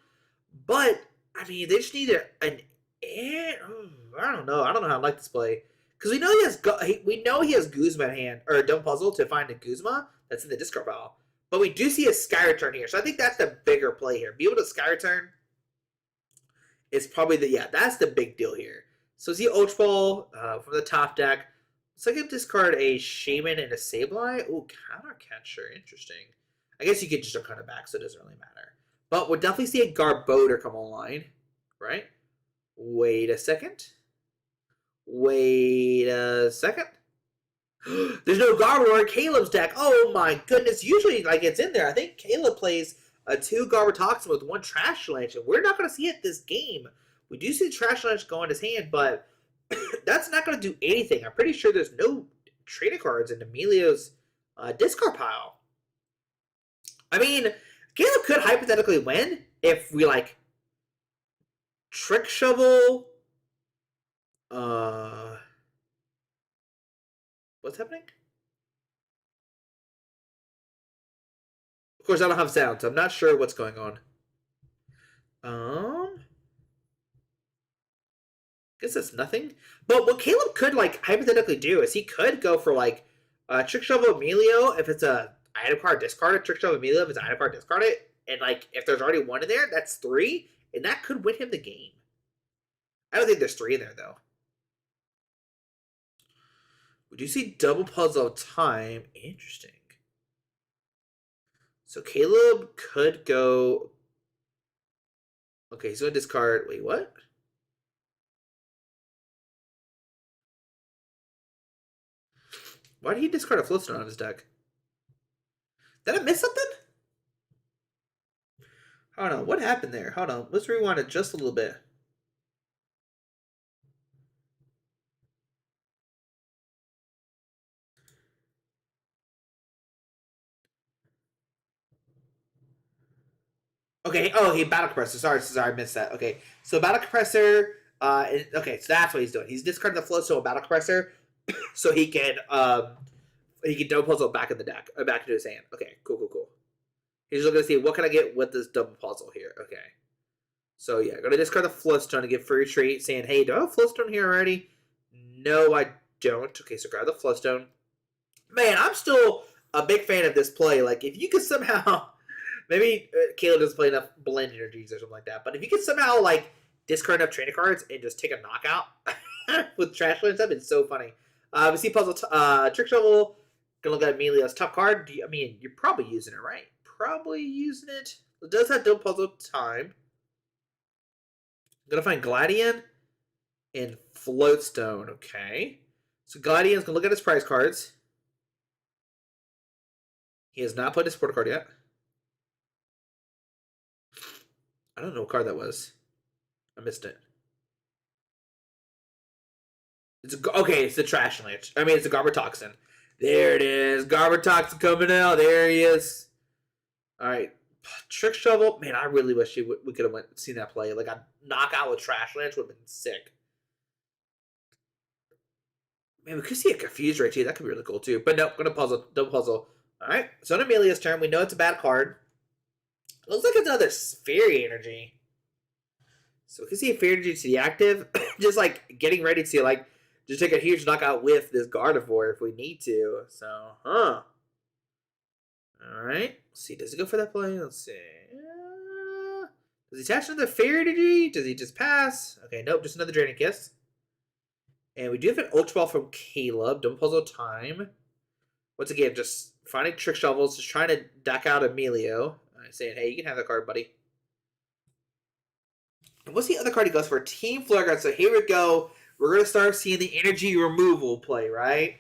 But, they just need an I don't know. I don't know how I like this play. Because we know he has Guzma in hand, or Dumb Puzzle to find a Guzma that's in the discard pile. But we do see a Sky Return here. So I think that's the bigger play here. Be able to Sky Return is probably that's the big deal here. So see Ultra Ball from the top deck. So I can discard a Shaman and a Sableye. Ooh, Counter Catcher. Interesting. I guess you could just kind of back, so it doesn't really matter. But we'll definitely see a Garbodor come online, right? Wait a second. There's no Garbodor in Caleb's deck. Oh my goodness. Usually, it's in there. I think Caleb plays a 2 Garbotoxin with 1 Trash Lunch, and we're not going to see it this game. We do see Trash Lunch go in his hand, but that's not going to do anything. I'm pretty sure there's no trading cards in Emilio's discard pile. Caleb could hypothetically win if we, Trick Shovel. What's happening? Of course, I don't have sound, so I'm not sure what's going on. Guess that's nothing. But what Caleb could hypothetically do is he could go for Trick Shovel Emilio if it's a item card, discard it. Trick Shovel Emilio if it's an item card, discard it. And if there's already 1 in there, that's 3, and that could win him the game. I don't think there's 3 in there though. We do see double puzzle time. Interesting. So Caleb could go. Okay, he's going to discard. Wait, what? Why did he discard a Floatstone out of his deck? Did I miss something? Hold on. What happened there? Hold on. Let's rewind it just a little bit. Okay, oh, he Battle Compressor. Sorry, I missed that. Okay, so Battle Compressor, okay, so that's what he's doing. He's discarding the Floatstone with Battle Compressor, so he can double puzzle back in the deck, back into his hand. Okay, cool. He's just looking to see what can I get with this double puzzle here. Okay, so yeah, I'm gonna discard the Floatstone to get free retreat, saying, hey, do I have a Floatstone here already? No, I don't. Okay, so grab the Floatstone. Man, I'm still a big fan of this play. If you could somehow. Maybe Caleb doesn't play enough blend energies or something like that. But if you could somehow discard enough trainer cards and just take a knockout with Trash Land stuff, it's so funny. We see puzzle Trick Shovel. Gonna look at Emilio's top card. You're probably using it, right? Probably using it. It does have double puzzle time. I'm gonna find Gladian and Floatstone. Okay. So Gladian's gonna look at his prize cards. He has not played his support card yet. I don't know what card that was. I missed it. It's the Trash Lunch. It's a Garbotoxin. There it is. Garbotoxin coming out. There he is. Alright. Trick Shovel. Man, I really wish we could have seen that play. A knockout with Trash Lunch would have been sick. Man, we could see a Confuse Ray too. That could be really cool too. But nope, gonna double puzzle Alright, so on Amelia's turn, we know it's a bad card. Looks like it's another Fairy Energy. So we can see a Fairy Energy to the active. Just like getting ready to like just take a huge knockout with this Gardevoir if we need to. So, Alright. Let's see. Does he go for that play? Let's see. Does he attach another Fairy Energy? Does he just pass? Okay, nope. Just another Draining Kiss. And we do have an Ultra Ball from Caleb. Don't puzzle time. Once again, just finding Trick Shovels. Just trying to duck out Emilio. Saying, hey, you can have that card, buddy. And what's the other card he goes for? Team Flare Gun. So here we go. We're going to start seeing the energy removal play, right?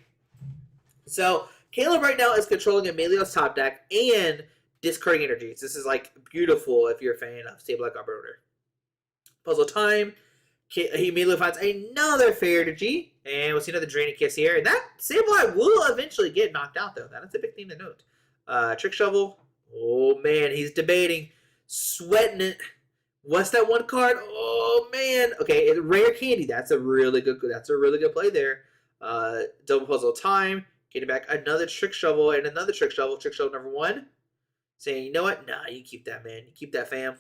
So Caleb right now is controlling Emilio's top deck and discarding energies. This is like beautiful if you're a fan of Sableye Garbodor. Puzzle time. He immediately finds another Fairy Energy. And we'll see another Draining Kiss here. And that Sableye will eventually get knocked out, though. That is a big thing to note. Trick Shovel. Oh, man. He's debating. Sweating it. What's that one card? Oh, man. Okay, it's Rare Candy. That's a really good play there. Double puzzle time. Getting back another Trick Shovel and another Trick Shovel. Trick Shovel number 1. Saying, you know what? Nah, you keep that, man. You keep that, fam.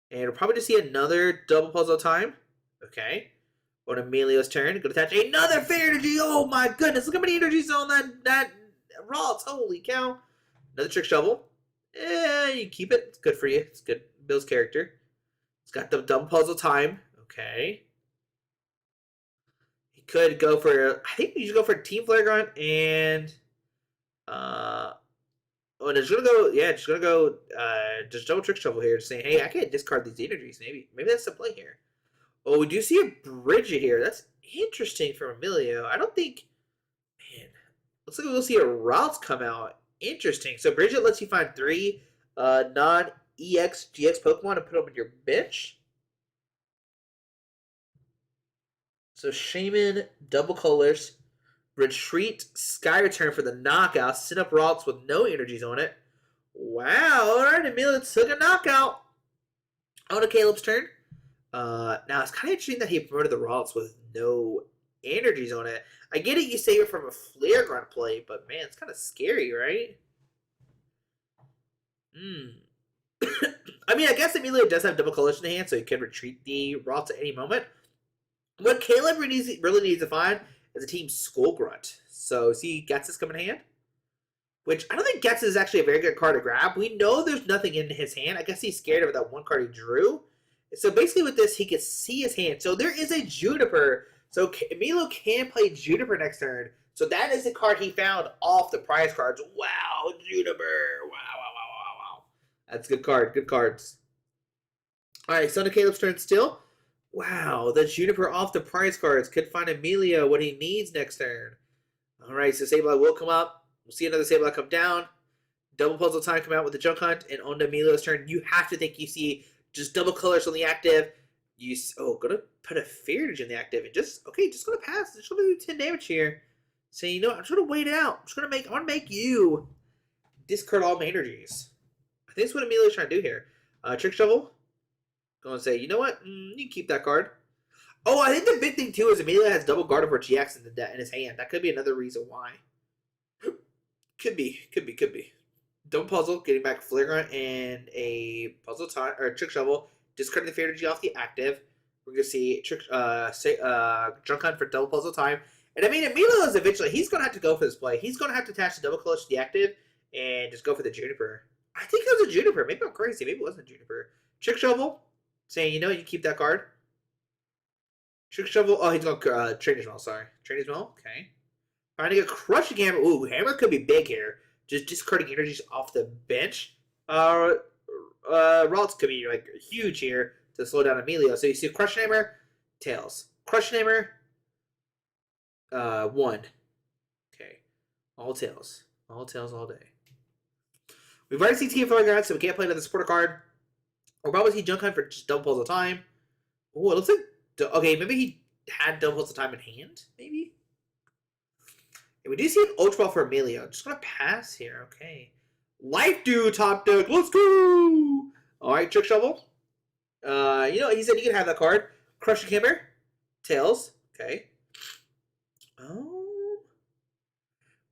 And we'll probably just see another double puzzle time. Okay. On Emilio's turn. Gonna attach another Fairy Energy. Oh, my goodness. Look how many energies on that Ralts. Holy cow. Another Trick Shovel. You keep it. It's good for you. It's good. Bill's character. It's got the double puzzle time. Okay. He could go for. I think you should go for Team Flare Gun and. Oh, and it's gonna go. Yeah, it's gonna go. Just double Trick Shovel here, just saying, hey, I can't discard these energies. Maybe that's the play here. Oh, we do see a Bridget here. That's interesting from Emilio. I don't think. Man, looks like we'll see a Routes come out. Interesting. So Bridget lets you find 3 non-EX GX Pokemon and put them on your bench. So Shaman, Double Colors, Retreat, Sky Return for the knockout. Sit up Rocks with no energies on it. Wow. Alright, Emilio took a knockout. On to Caleb's turn. Now, it's kind of interesting that he promoted the Rocks with no energies on it. I get it, you save it from a Flare Grunt play, but man, it's kind of scary, right? I mean, I guess Emilio does have Double Colors in the hand, so he can retreat the Rocks at any moment. What Caleb really needs to find is a Team Skull Grunt. So, see Getsis come in hand? Which, I don't think Getsis is actually a very good card to grab. We know there's nothing in his hand. I guess he's scared of that one card he drew. So, basically with this, he can see his hand. So, there is a Juniper. So, Emilio can play Juniper next turn. So, that is the card he found off the prize cards. Wow, Juniper. Wow. That's a good card. Good cards. Alright, so to Caleb's turn still. Wow, the Juniper off the prize cards could find Emilio what he needs next turn. Alright, so Sableye will come up. We'll see another Sableye come down. Double puzzle time come out with the Junk Hunt. And on to Emilio's turn, you have to think you see just double colors on the active. Gonna put a Fairy Energy in the active. And just gonna pass. Just gonna do 10 damage here. So, you know what? I'm just gonna wait it out. I wanna make you discard all my energies. I think that's what Emilio's trying to do here. Trick Shovel. Going to say, you know what? You can keep that card. Oh, I think the big thing too is Emilio has double Gardevoir GX in his hand. That could be another reason why. Could be. Double puzzle, getting back Flare Grunt and a puzzle time or Trick Shovel, discarding the Fairy Energy off the active. We're gonna see Junk Hunt for double puzzle time. And I mean, Emilio is eventually he's gonna have to go for this play. He's gonna have to attach the double colors to the active and just go for the Juniper. I think it was a Juniper. Maybe I'm crazy. Maybe it wasn't a Juniper. Trick Shovel. Saying, you know, you keep that card. Trick Shovel. Oh, he's going to Trainer's Mail, sorry. Trainer's Mail, okay. Finding a Crushing Hammer. Ooh, Hammer could be big here. Just discarding energies off the bench. Ralts could be, like, huge here to slow down Emilio. So you see Crushing Hammer, Tails. Crushing Hammer, 1. Okay. All Tails. All Tails all day. We've already seen Team Flare Gun, so we can't play another supporter card. Or probably see Junk Hunt for just double puzzle time. Oh, it looks like... Okay, maybe he had double puzzle time in hand, maybe? And we do see an Ultra Ball for Emilio. I'm just going to pass here, okay. Life Dew top deck, let's go! Alright, Trick Shovel. You know, he said you can have that card. Crushing Hammer. Tails, okay. Oh.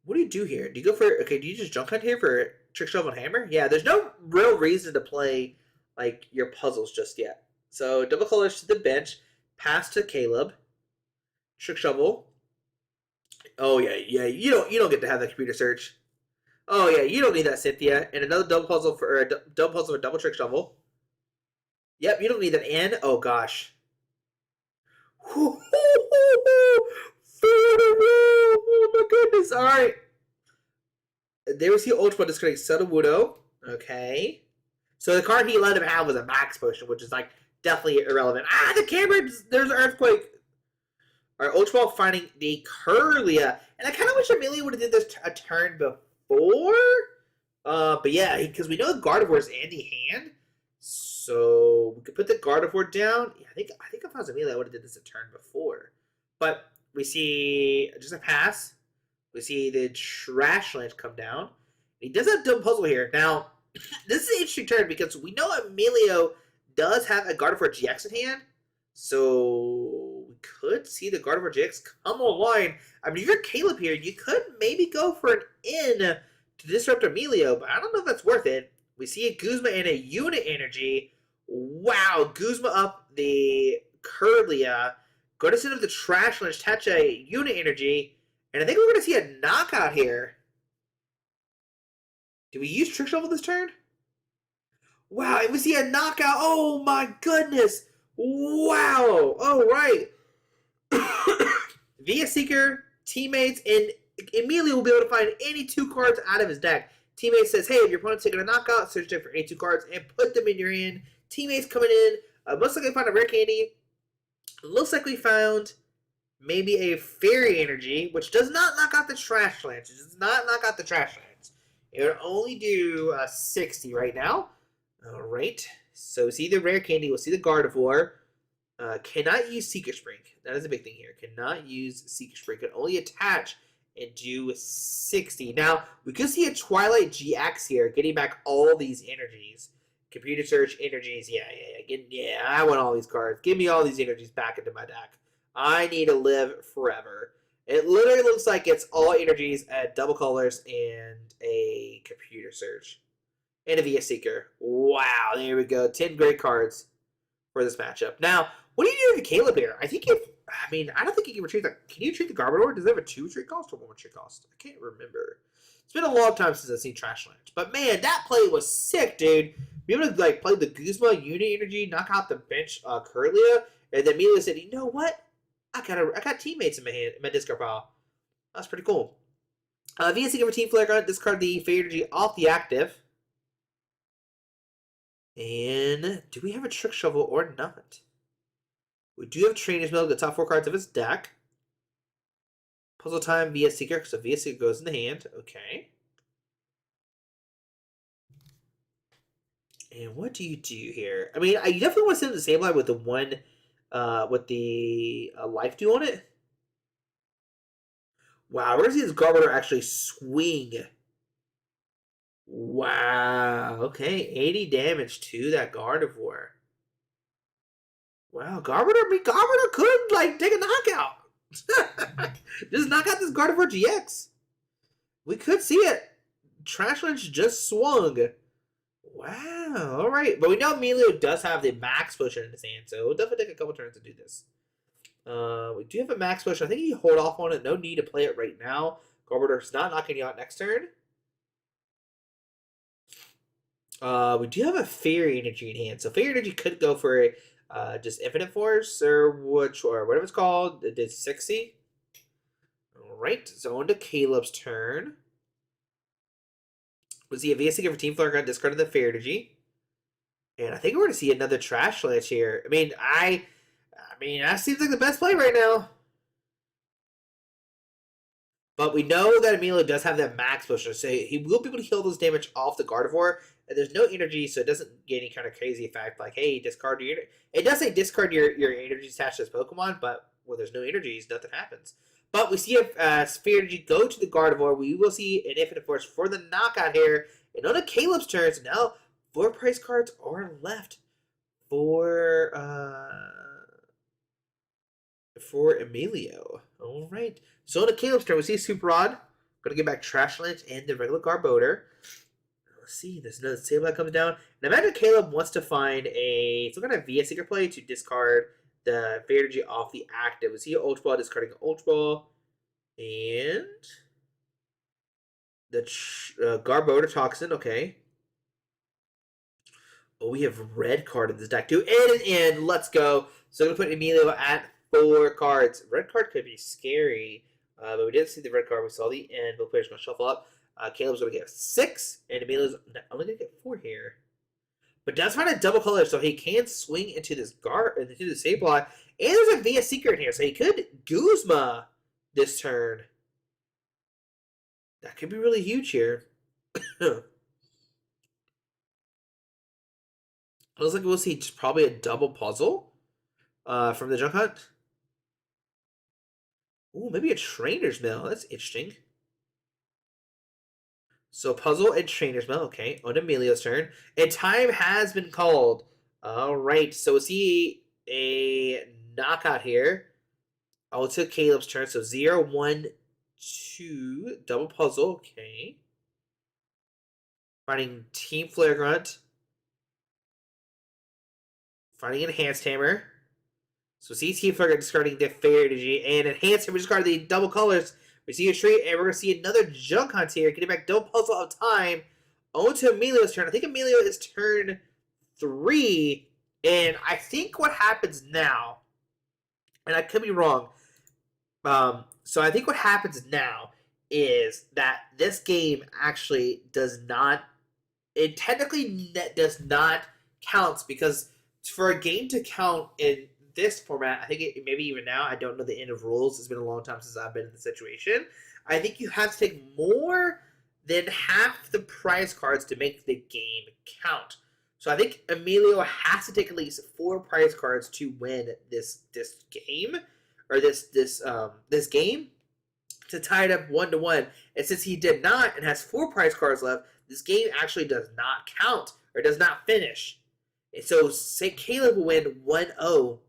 What do you do here? Do you go for okay? Do you just junk hunt here for trick shovel and hammer? Yeah, there's no real reason to play like your puzzles just yet. So double colors to the bench, pass to Caleb, trick shovel. Oh yeah, yeah. You don't get to have that computer search. Oh yeah, you don't need that Cynthia. And another double puzzle for a double puzzle for double trick shovel. Yep, you don't need that. And oh gosh. Oh my goodness! All right. There was the ultra discarding Sudowoodo. Okay. So the card he let him have was a max potion, which is like definitely irrelevant. Ah, the camera! There's an earthquake. All right, Ultra Ball finding the Curlia, and I kind of wish Amelia would have did this a turn before. But yeah, because we know the Gardevoir is in the hand, so we could put the Gardevoir down. Yeah, I think if I was Amelia, I would have did this a turn before. But we see just a pass. We see the Trash Lance come down. He does have dumb puzzle here. Now, this is an interesting turn because we know Emilio does have a Gardevoir GX in hand. So we could see the Gardevoir GX come online. I mean, if you're Caleb here, you could maybe go for an in to disrupt Emilio, but I don't know if that's worth it. We see a Guzma and a Unit Energy. Wow, Guzma up the Curlia. Go to send up the Trash Lunch, attach a Unit Energy, and I think we're going to see a knockout here. Do we use Trick Shovel this turn? Wow, we see a knockout. Oh my goodness. Wow. All right. Via Seeker, teammates, and immediately will be able to find any 2 cards out of his deck. Teammate says, hey, if your opponent's taking a knockout, search deck for any 2 cards and put them in your hand. Teammates coming in. Most likely found a rare candy. Looks like we found maybe a Fairy Energy, which does not knock out the Trash Lance. It does not knock out the Trash Lance. It would only do 60 right now. All right. So see the rare candy. We'll see the Gardevoir. Cannot use Secret Spring. That is a big thing here. Cannot use Secret Spring. Can only attach and do 60. Now, we could see a Twilight GX here, getting back all these energies. Computer search, energies. Yeah. I want all these cards. Give me all these energies back into my deck. I need to live forever. It literally looks like it's all energies at double colors and a computer search. And a VS Seeker. Wow, there we go. 10 great cards for this matchup. Now, what do you do with Caleb here? I don't think you can retrieve that. Can you retrieve the Garbodor? Does it have a 2 trick cost or 1 trick cost? I can't remember. It's been a long time since I've seen Trash Land. But man, that play was sick, dude. Be able to like play the Guzma, Unit Energy, knock out the bench Curlia, and then immediately said, you know what? I got teammates in my hand, in my discard pile. That's pretty cool. VS Seeker for Team Flare, discard the Fairy Energy off the active. And do we have a Trick Shovel or not? We do have Trainer's Mill, the top 4 cards of his deck. Puzzle time via Seeker, so via Seeker goes in the hand. Okay. And what do you do here? I mean, you definitely want to send the Sableye with the one, with the life dew on it. Wow, we're gonna see this Garbodor actually swing. Wow. Okay, 80 damage to that Gardevoir. Wow, Garbodor could like take a knockout. Just knock out this Gardevoir GX. We could see it. Trash Lynch just swung. Wow. All right, but we know Emilio does have the max potion in his hand, so it'll definitely take a couple turns to do this. We do have a max potion. I think you hold off on it. No need to play it right now. Garbodor's not knocking you out next turn. We do have a Fairy Energy in hand, so Fairy Energy could go for just Infinite Force or whatever it's called. It did 60. All right, so on to Caleb's turn. We see a VS Seeker for Team Flare, got discarded the Fairy Energy, and I think we're going to see another Trash Lance here. I mean, that seems like the best play right now. But we know that Emilio does have that max pusher, so he will be able to heal those damage off the Gardevoir. And there's no energy, so it doesn't get any kind of crazy effect. Like, hey, discard your energy. It does say discard your energy attached to this Pokemon, but when there's no energies, nothing happens. But we see a Sphere Energy go to the Gardevoir. We will see an Infinite Force for the knockout here. And on to Caleb's turn, so now 4 price cards are left for Emilio. All right. So on to Caleb's turn, we see Super Rod. Gonna get back Trash Lynch and the regular Garbodor. Let's see, there's another Sableye comes down. And imagine Caleb wants to find some kind of VS Secret play to discard the Fairy Energy off the active. We see an Ultra Ball discarding an Ultra Ball. And the Garbodor Toxin, okay. Oh, we have red card in this deck too. And let's go. So I'm going to put Emilio at 4 cards. Red card could be scary. But we didn't see the red card. We saw the end. Both players going to shuffle up. Caleb's going to get 6. And Emilio's only going to get 4 here. But does find a double color, so he can swing into this into the Sableye. And there's a VS Secret here, so he could Guzma this turn. That could be really huge here. Looks like we'll see probably a double puzzle from the Junk Hunt. Ooh, maybe a Trainer's Mail. That's interesting. So puzzle and Trainer's Mail. Okay, on Emilio's turn. And time has been called. All right, so we'll see a knockout here. Oh, it's Caleb's turn. So 0, 1, 2. Double puzzle. Okay. Finding Team Flare Grunt. Finding Enhanced Hammer. So see Team Flare Grunt discarding the Fairy Energy. And Enhanced Hammer discarding the double colors. We see a treat, and we're going to see another Junk Hunt here. Getting back double puzzle of time. On to Emilio's turn. I think Emilio is turn 3. And I think what happens now, and I could be wrong, so I think what happens now is that this game actually does not, it technically does not count, because for a game to count in this format, I think maybe even now, I don't know the end of rules. It's been a long time since I've been in the situation. I think you have to take more than half the prize cards to make the game count. So I think Emilio has to take at least 4 prize cards to win this game, or this game, to tie it up 1-1. And since he did not and has 4 prize cards left, this game actually does not count, or does not finish. And so Caleb will win 1-0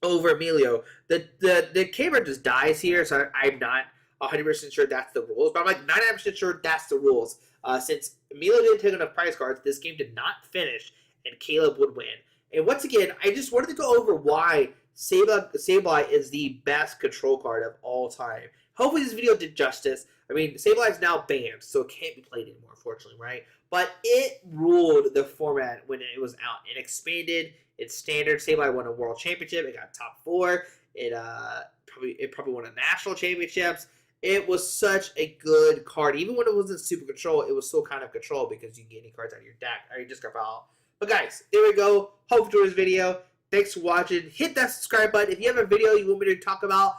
over Emilio. The camera just dies here, so I'm not 100% sure that's the rules, but I'm like 99% sure that's the rules. Since Emilio didn't take enough prize cards, this game did not finish, and Caleb would win. And once again, I just wanted to go over why Sableye is the best control card of all time. Hopefully this video did justice. I mean, Sableye is now banned, so it can't be played anymore, unfortunately, right? But it ruled the format when it was out. It expanded its standard. Sableye won a world championship. It got top 4. It probably won a national championships. It was such a good card. Even when it wasn't super control, it was still kind of control, because you can get any cards out of your deck or your discard pile. But guys, there we go. Hope you enjoyed this video. Thanks for watching. Hit that subscribe button. If you have a video you want me to talk about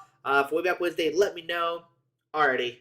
for Way Back Wednesday, let me know. Alrighty.